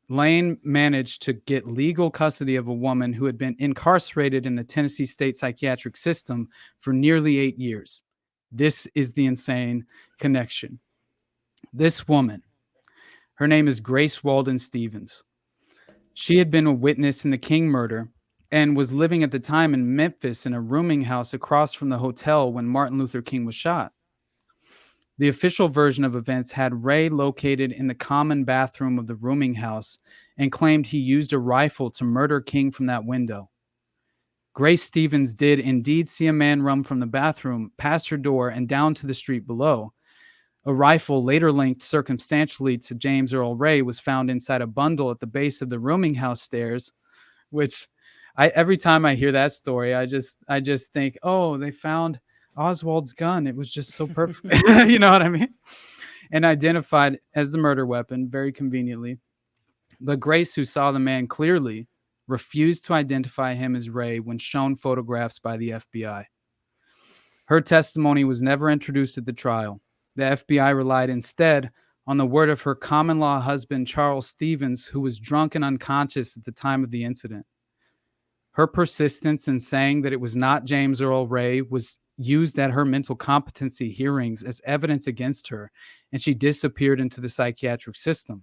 Lane managed to get legal custody of a woman who had been incarcerated in the Tennessee State Psychiatric System for nearly 8 years. This is the insane connection. This woman, her name is Grace Walden Stevens. She had been a witness in the King murder and was living at the time in Memphis in a rooming house across from the hotel when Martin Luther King was shot. The official version of events had Ray located in the common bathroom of the rooming house and claimed he used a rifle to murder King from that window. Grace Stevens did indeed see a man run from the bathroom, past her door, and down to the street below. A rifle, later linked circumstantially to James Earl Ray, was found inside a bundle at the base of the rooming house stairs, which every time I hear that story, I just think, oh, they found Oswald's gun. It was just so perfect. You know what I mean? And identified as the murder weapon, very conveniently. But Grace, who saw the man clearly, refused to identify him as Ray when shown photographs by the FBI. Her testimony was never introduced at the trial. The FBI relied instead on the word of her common law husband, Charles Stevens, who was drunk and unconscious at the time of the incident. Her persistence in saying that it was not James Earl Ray was used at her mental competency hearings as evidence against her, and she disappeared into the psychiatric system.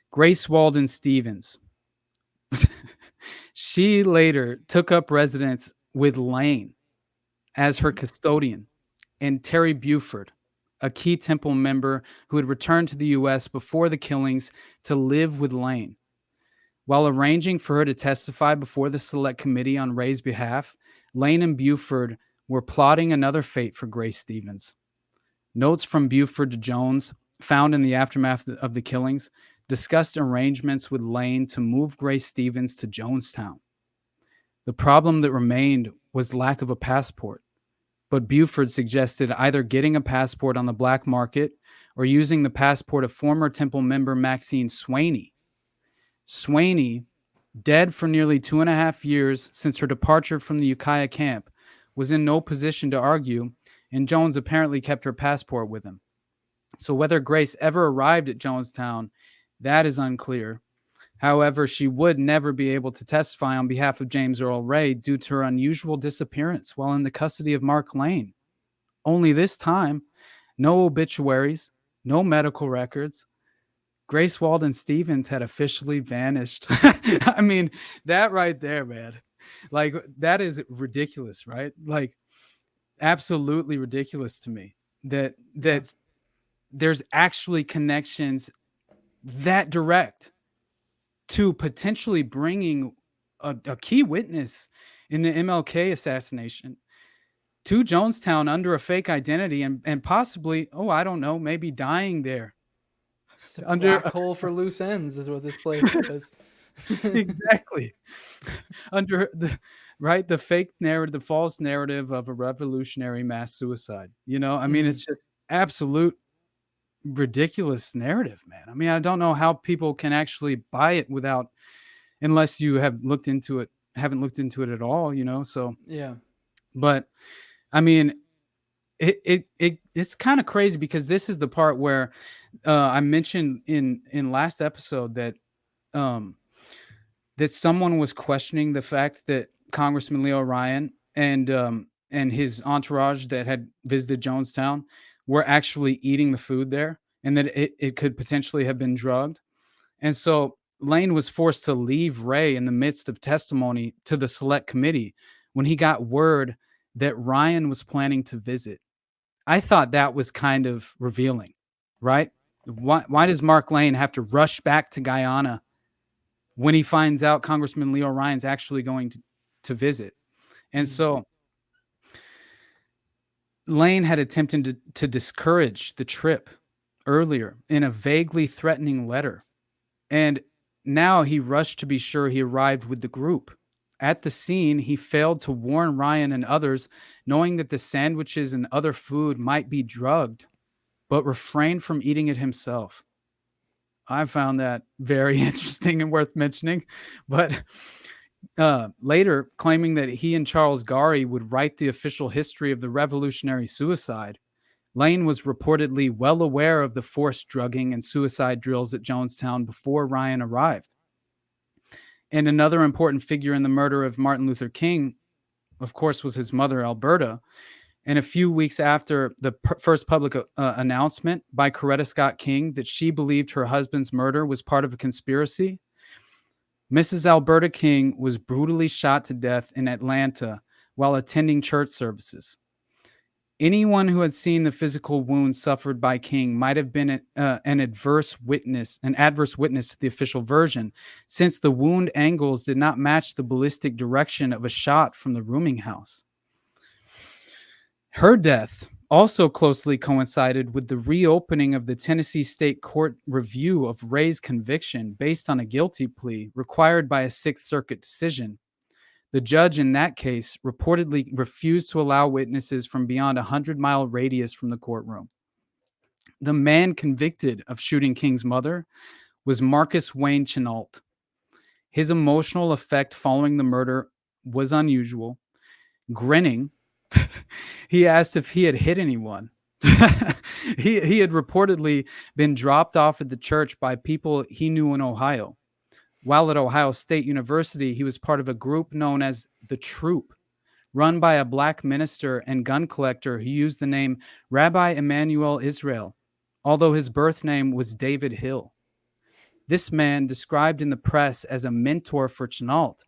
Grace Walden Stevens. She later took up residence with Lane as her custodian, and Terry Buford, a key Temple member who had returned to the U.S. before the killings to live with Lane. While arranging for her to testify before the Select Committee on Ray's behalf, Lane and Buford were plotting another fate for Grace Stevens. Notes from Buford to Jones, found in the aftermath of the killings, discussed arrangements with Lane to move Grace Stevens to Jonestown. The problem that remained was lack of a passport, but Buford suggested either getting a passport on the black market or using the passport of former Temple member Maxine Swaney. Swaney, dead for nearly 2.5 years since her departure from the Ukiah camp, was in no position to argue, and Jones apparently kept her passport with him. So whether Grace ever arrived at Jonestown, that is unclear. However, she would never be able to testify on behalf of James Earl Ray due to her unusual disappearance while in the custody of Mark Lane. Only this time, no obituaries, no medical records. Grace Walden Stevens had officially vanished. I mean, that right there, man. Like, that is ridiculous, right? Like, absolutely ridiculous to me that there's actually connections that direct to potentially bringing a key witness in the MLK assassination to Jonestown under a fake identity and possibly, oh, I don't know, maybe dying there. Just a Under black hole for loose ends is what this place is. exactly. Under the fake narrative, the false narrative of a revolutionary mass suicide. You know, I mean, it's just absolute ridiculous narrative, man. I mean, I don't know how people can actually buy it without, unless you haven't looked into it at all, you know. So Yeah. but I mean, it's kind of crazy because this is the part where I mentioned in last episode that um that someone was questioning the fact that Congressman Leo Ryan and his entourage that had visited Jonestown were actually eating the food there, and that it could potentially have been drugged. And so Lane was forced to leave Ray in the midst of testimony to the Select Committee when he got word that Ryan was planning to visit. I thought that was kind of revealing, right? Why does Mark Lane have to rush back to Guyana when he finds out Congressman Leo Ryan's actually going to visit? And so Lane had attempted to discourage the trip earlier in a vaguely threatening letter. And now he rushed to be sure he arrived with the group. At the scene, he failed to warn Ryan and others, knowing that the sandwiches and other food might be drugged, but refrained from eating it himself. I found that very interesting and worth mentioning. But later, claiming that he and Charles Gary would write the official history of the revolutionary suicide, Lane was reportedly well aware of the forced drugging and suicide drills at Jonestown before Ryan arrived. And another important figure in the murder of Martin Luther King, of course, was his mother, Alberta. And a few weeks after the first public announcement by Coretta Scott King that she believed her husband's murder was part of a conspiracy, Mrs. Alberta King was brutally shot to death in Atlanta while attending church services. Anyone who had seen the physical wounds suffered by King might have been an adverse witness to the official version, since the wound angles did not match the ballistic direction of a shot from the rooming house. Her death also closely coincided with the reopening of the Tennessee State Court review of Ray's conviction based on a guilty plea required by a Sixth Circuit decision. The judge in that case reportedly refused to allow witnesses from beyond a 100-mile radius from the courtroom. The man convicted of shooting King's mother was Marcus Wayne Chenault. His emotional effect following the murder was unusual. Grinning, he asked if he had hit anyone. He had reportedly been dropped off at the church by people he knew in Ohio. While at Ohio State University, he was part of a group known as the Troop, run by a black minister and gun collector who used the name Rabbi Emmanuel Israel, although his birth name was David Hill. This man, described in the press as a mentor for Chenault,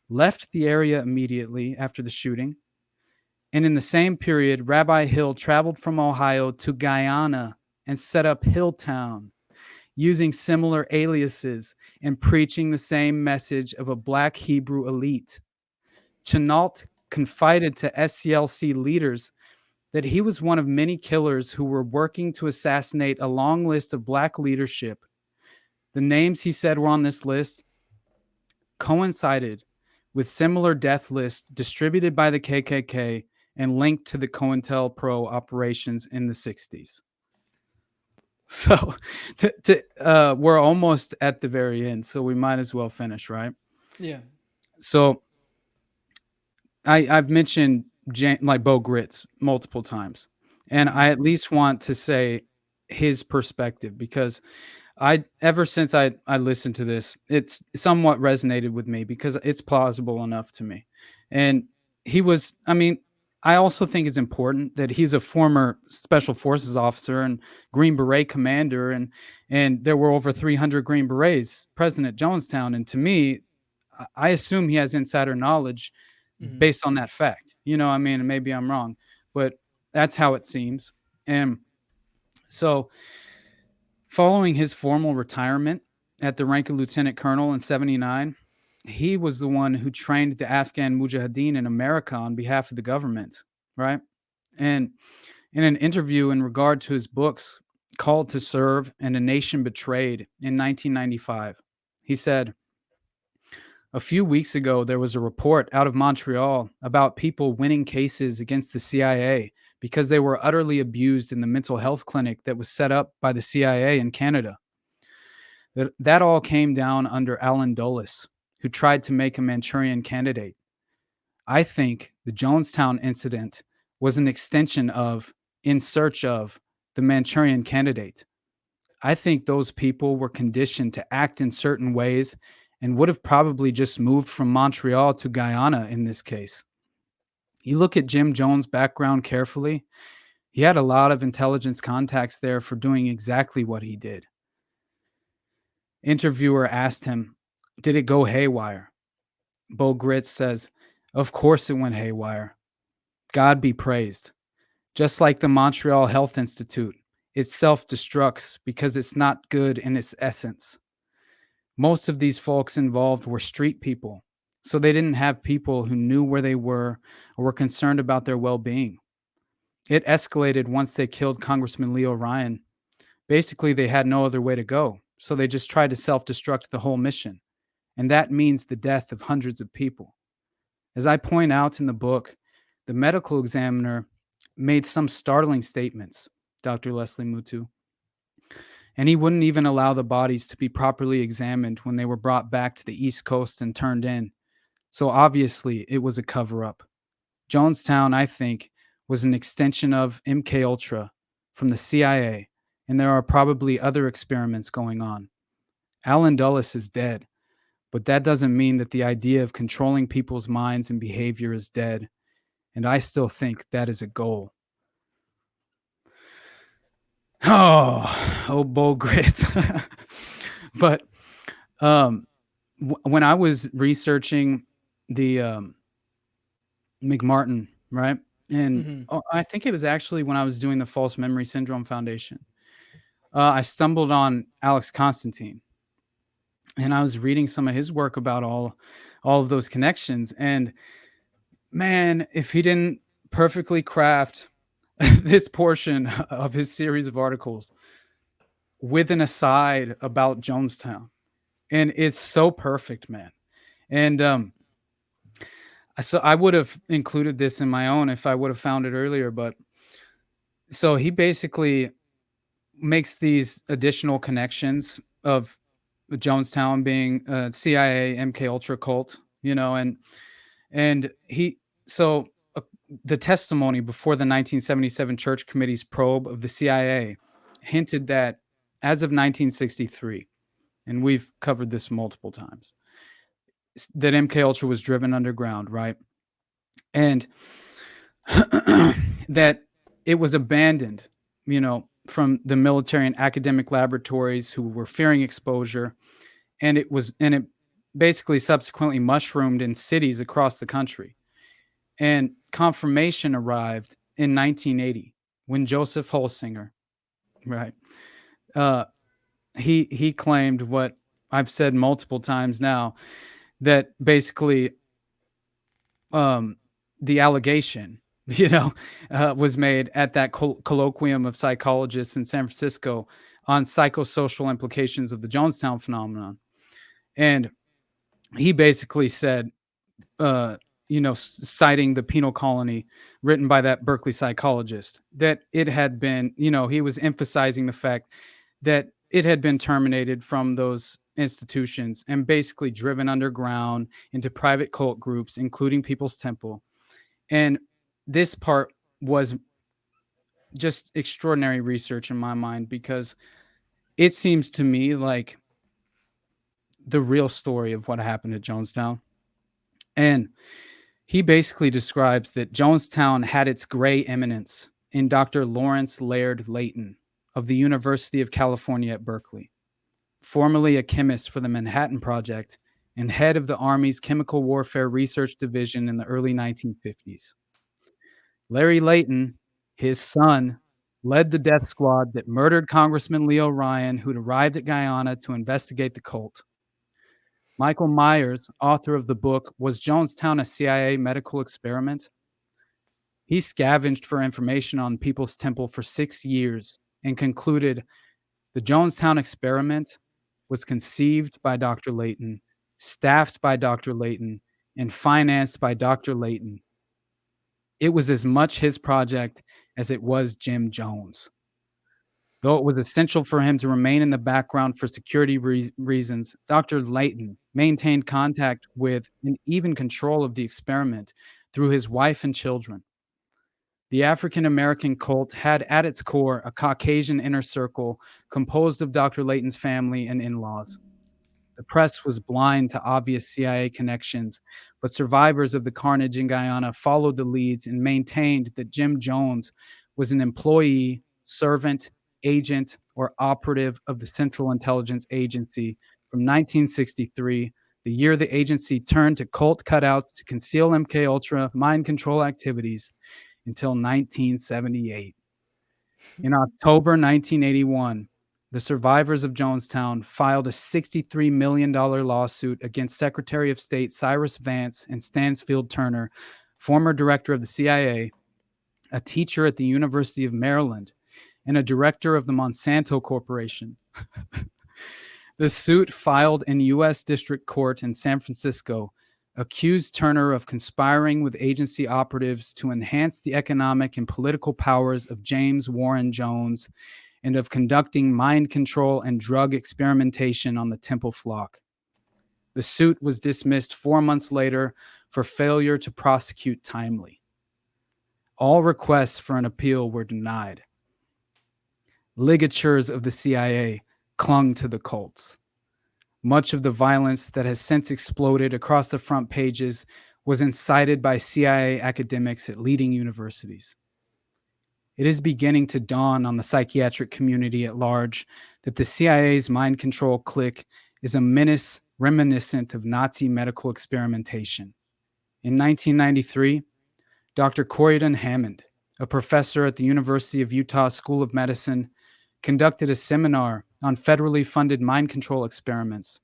left the area immediately after the shooting. And in the same period, Rabbi Hill traveled from Ohio to Guyana and set up Hilltown, using similar aliases and preaching the same message of a black Hebrew elite. Chenault confided to SCLC leaders that he was one of many killers who were working to assassinate a long list of black leadership. The names he said were on this list coincided with similar death lists distributed by the KKK and linked to the COINTELPRO operations in the 60s. So we're almost at the very end, so we might as well finish, right? Yeah. So I've mentioned like Bo Gritz multiple times, and I at least want to say his perspective, because ever since I listened to this, it's somewhat resonated with me because it's plausible enough to me. And I mean, I also think it's important that he's a former special forces officer and Green Beret commander, and there were over 300 Green Berets present at Jonestown. And to me, I assume he has insider knowledge based on that fact. I mean, and maybe I'm wrong, but that's how it seems. And so, following his formal retirement at the rank of lieutenant colonel in 79, he was the one who trained the Afghan Mujahideen in America on behalf of the government, right? And in an interview in regard to his books, Called to Serve and A Nation Betrayed in 1995, he said, "A few weeks ago, there was a report out of Montreal about people winning cases against the CIA because they were utterly abused in the mental health clinic that was set up by the CIA in Canada. That all came down under Alan Dulles, who tried to make a Manchurian candidate. I think the Jonestown incident was an extension of, in search of, the Manchurian candidate. I think those people were conditioned to act in certain ways and would have probably just moved from Montreal to Guyana in this case. You look at Jim Jones' background carefully, he had a lot of intelligence contacts there for doing exactly what he did." Interviewer asked him, "Did it go haywire?" Bo Gritz says, "Of course it went haywire. God be praised. Just like the Montreal Health Institute, it self-destructs because it's not good in its essence. Most of these folks involved were street people, so they didn't have people who knew where they were or were concerned about their well-being. It escalated once they killed Congressman Leo Ryan. Basically, they had no other way to go, so they just tried to self-destruct the whole mission, and that means the death of hundreds of people. As I point out in the book, the medical examiner made some startling statements, Dr. Leslie Mutu, and he wouldn't even allow the bodies to be properly examined when they were brought back to the East Coast and turned in. So obviously, it was a cover-up. Jonestown, I think, was an extension of MK Ultra from the CIA, and there are probably other experiments going on. Alan Dulles is dead, but that doesn't mean that the idea of controlling people's minds and behavior is dead, and I still think that is a goal." Oh, Bo Grits. But when I was researching the McMartin, right? And Hmm. I think it was actually when I was doing the False Memory Syndrome Foundation. I stumbled on Alex Constantine, and I was reading some of his work about all of those connections. And man, if he didn't perfectly craft this portion of his series of articles with an aside about Jonestown, and it's so perfect, man. And so I would have included this in my own if I would have found it earlier, but so he basically makes these additional connections of Jonestown being a CIA MK Ultra cult, and he so the testimony before the 1977 Church Committee's probe of the CIA hinted that as of 1963, and we've covered this multiple times, that MK Ultra was driven underground, right? And that it was abandoned, from the military and academic laboratories who were fearing exposure, and it basically subsequently mushroomed in cities across the country. And confirmation arrived in 1980 when Joseph Holsinger, right, uh, he claimed what I've said multiple times now, that basically um, the allegation, was made at that colloquium of psychologists in San Francisco on psychosocial implications of the Jonestown phenomenon. And he basically said, citing the penal colony written by that Berkeley psychologist, that it had been, he was emphasizing the fact that it had been terminated from those institutions and basically driven underground into private cult groups, including People's Temple. And this part was just extraordinary research in my mind, because it seems to me like the real story of what happened at Jonestown. And he basically describes that Jonestown had its gray eminence in Dr. Lawrence Laird Layton of the University of California at Berkeley, formerly a chemist for the Manhattan Project and head of the Army's Chemical Warfare Research Division in the early 1950s. Larry Layton, his son, led the death squad that murdered Congressman Leo Ryan, who'd arrived at Guyana to investigate the cult. Michael Myers, author of the book Was Jonestown a CIA Medical Experiment? He scavenged for information on People's Temple for 6 years and concluded the Jonestown experiment was conceived by Dr. Layton, staffed by Dr. Layton, and financed by Dr. Layton. It was as much his project as it was Jim Jones. Though it was essential for him to remain in the background for security reasons, Dr. Layton maintained contact with and even control of the experiment through his wife and children. The African American cult had at its core a Caucasian inner circle composed of Dr. Layton's family and in laws. The press was blind to obvious CIA connections, but survivors of the carnage in Guyana followed the leads and maintained that Jim Jones was an employee, servant, agent, or operative of the Central Intelligence Agency from 1963, the year the agency turned to cult cutouts to conceal MK Ultra mind control activities, until 1978. In October 1981, the survivors of Jonestown filed a $63 million lawsuit against Secretary of State Cyrus Vance and Stansfield Turner, former director of the CIA, a teacher at the University of Maryland, and a director of the Monsanto Corporation. The suit, filed in U.S. District Court in San Francisco, accused Turner of conspiring with agency operatives to enhance the economic and political powers of James Warren Jones and of conducting mind control and drug experimentation on the Temple flock. The suit was dismissed 4 months later for failure to prosecute timely. All requests for an appeal were denied. Ligatures of the CIA clung to the cults. Much of the violence that has since exploded across the front pages was incited by CIA academics at leading universities. It is beginning to dawn on the psychiatric community at large that the CIA's mind control clique is a menace reminiscent of Nazi medical experimentation. In 1993, Dr. Corydon Hammond, a professor at the University of Utah School of Medicine, conducted a seminar on federally funded mind control experiments.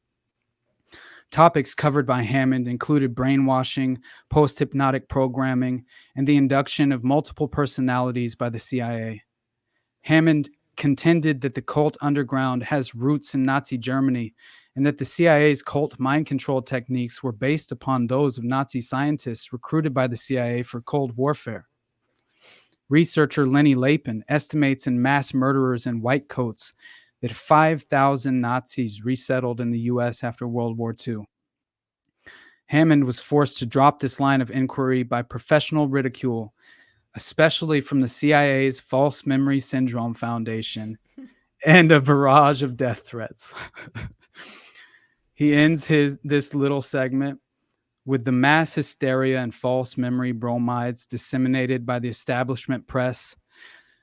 Topics covered by Hammond included brainwashing, post hypnotic programming, and the induction of multiple personalities by the CIA. Hammond contended that the cult underground has roots in Nazi Germany and that the CIA's cult mind control techniques were based upon those of Nazi scientists recruited by the CIA for Cold Warfare. Researcher Lenny Lapin estimates in Mass Murderers in White Coats that 5,000 Nazis resettled in the US after World War II. Hammond was forced to drop this line of inquiry by professional ridicule, especially from the CIA's False Memory Syndrome Foundation and a barrage of death threats. He ends this little segment with the mass hysteria and false memory bromides disseminated by the establishment press,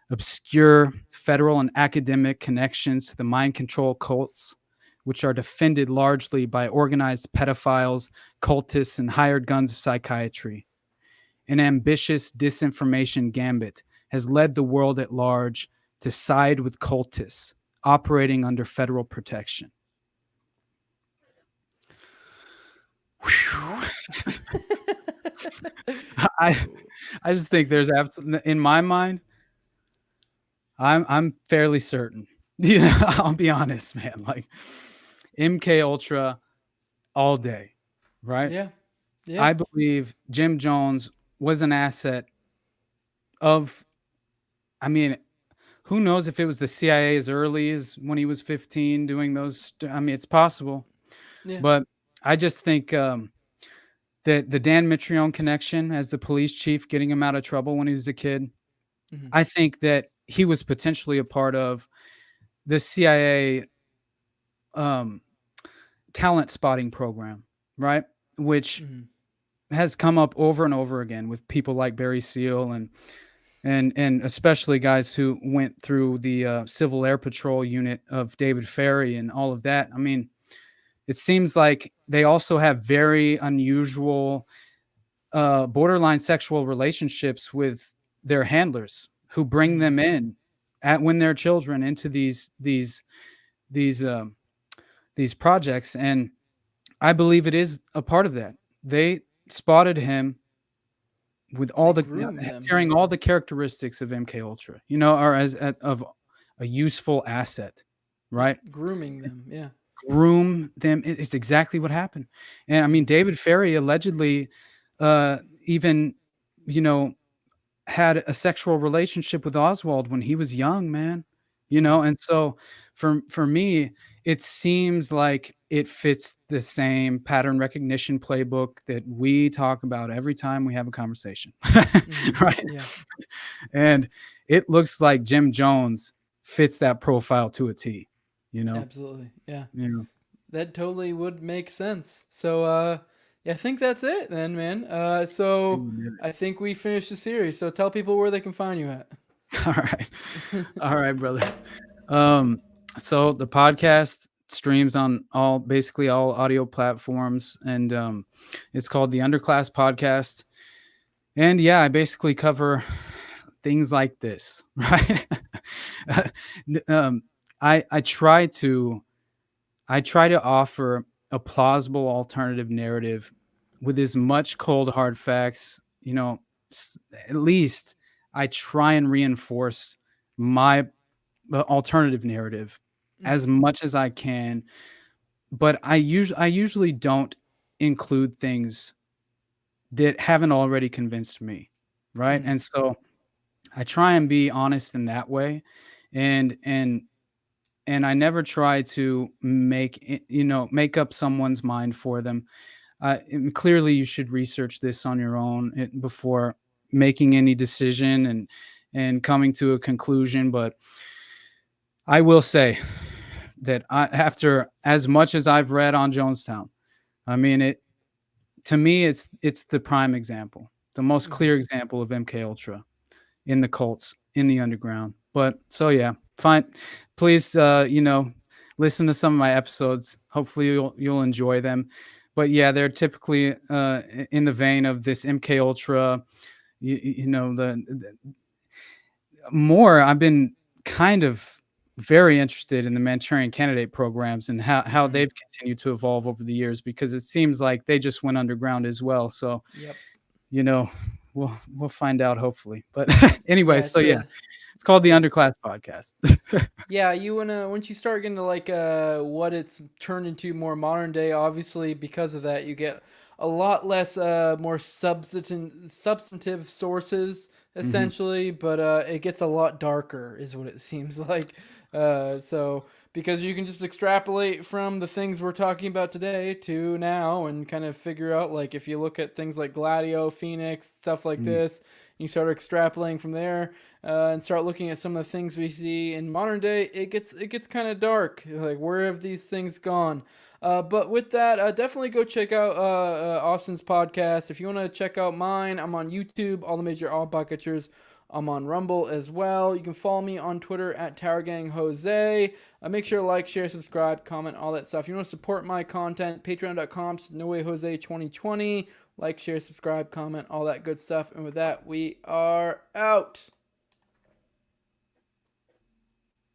obscure federal and academic connections to the mind control cults, which are defended largely by organized pedophiles, cultists, and hired guns of psychiatry. An ambitious disinformation gambit has led the world at large to side with cultists operating under federal protection. I just think there's absolutely, in my mind, I'm fairly certain. Yeah, I'll be honest, man. Like MK Ultra all day, right? Yeah. Yeah. I believe Jim Jones was an asset of, I mean, who knows if it was the CIA as early as when he was 15 doing those. I mean, it's possible. Yeah. But I just think that the Dan Mitrione connection as the police chief getting him out of trouble when he was a kid, I think that he was potentially a part of the CIA talent spotting program, right? Which has come up over and over again with people like Barry Seal and especially guys who went through the Civil Air Patrol unit of David Ferrie and all of that. I mean, it seems like they also have very unusual borderline sexual relationships with their handlers who bring them in when they're children into these projects. And I believe it is a part of that. They spotted him with all sharing all the characteristics of MK Ultra, you know, or of a useful asset, right? Grooming them. Yeah. Groom them. It's exactly what happened. And I mean, David Ferrie allegedly even, you know, had a sexual relationship with Oswald when he was young, man, you know? And so for me, it seems like it fits the same pattern recognition playbook that we talk about every time we have a conversation, right? Yeah. And it looks like Jim Jones fits that profile to a T, you know? Absolutely. Yeah. Yeah. That totally would make sense. So, yeah, I think that's it then, man. So I think we finished the series. So tell people where they can find you at. All right. All right, brother. So the podcast streams on basically all audio platforms, and it's called the Underclass Podcast. And yeah, I basically cover things like this, right? I try to offer a plausible alternative narrative with as much cold hard facts, you know, at least I try and reinforce my alternative narrative as much as I can, but I usually don't include things that haven't already convinced me, right? And so I try and be honest in that way, and I never try to make up someone's mind for them. And clearly, you should research this on your own before making any decision and coming to a conclusion. But I will say that after as much as I've read on Jonestown, I mean, to me, it's the prime example, the most clear example of MK Ultra in the cults, in the underground. But so yeah, fine. Please, listen to some of my episodes. Hopefully you'll enjoy them. But yeah, they're typically in the vein of this MK Ultra you know, the more I've been kind of very interested in the Manchurian Candidate programs and how Mm, they've continued to evolve over the years because it seems like they just went underground as well. So, yep. you know, we'll find out hopefully. But anyway, Yeah, so yeah, it's called the it, Underclass Podcast. yeah, you wanna once you start getting to like what it's turned into more modern day, obviously because of that you get a lot less more substantive sources Mhm. essentially, but it gets a lot darker is what it seems like. So because you can just extrapolate from the things we're talking about today to now and kind of figure out like if you look at things like Gladio, Phoenix, stuff like Mm. this, you start extrapolating from there and start looking at some of the things we see in modern day, it gets kind of dark. Like where have these things gone? But with that, definitely go check out Austin's podcast. If you want to check out mine, I'm on YouTube, all the major all podcatchers. I'm on Rumble as well. You can follow me on Twitter at TowerGangJose. Make sure to like, share, subscribe, comment, all that stuff. If you want to support my content, patreon.com/NoWayJose2020. Like, share, subscribe, comment, all that good stuff. And with that, we are out.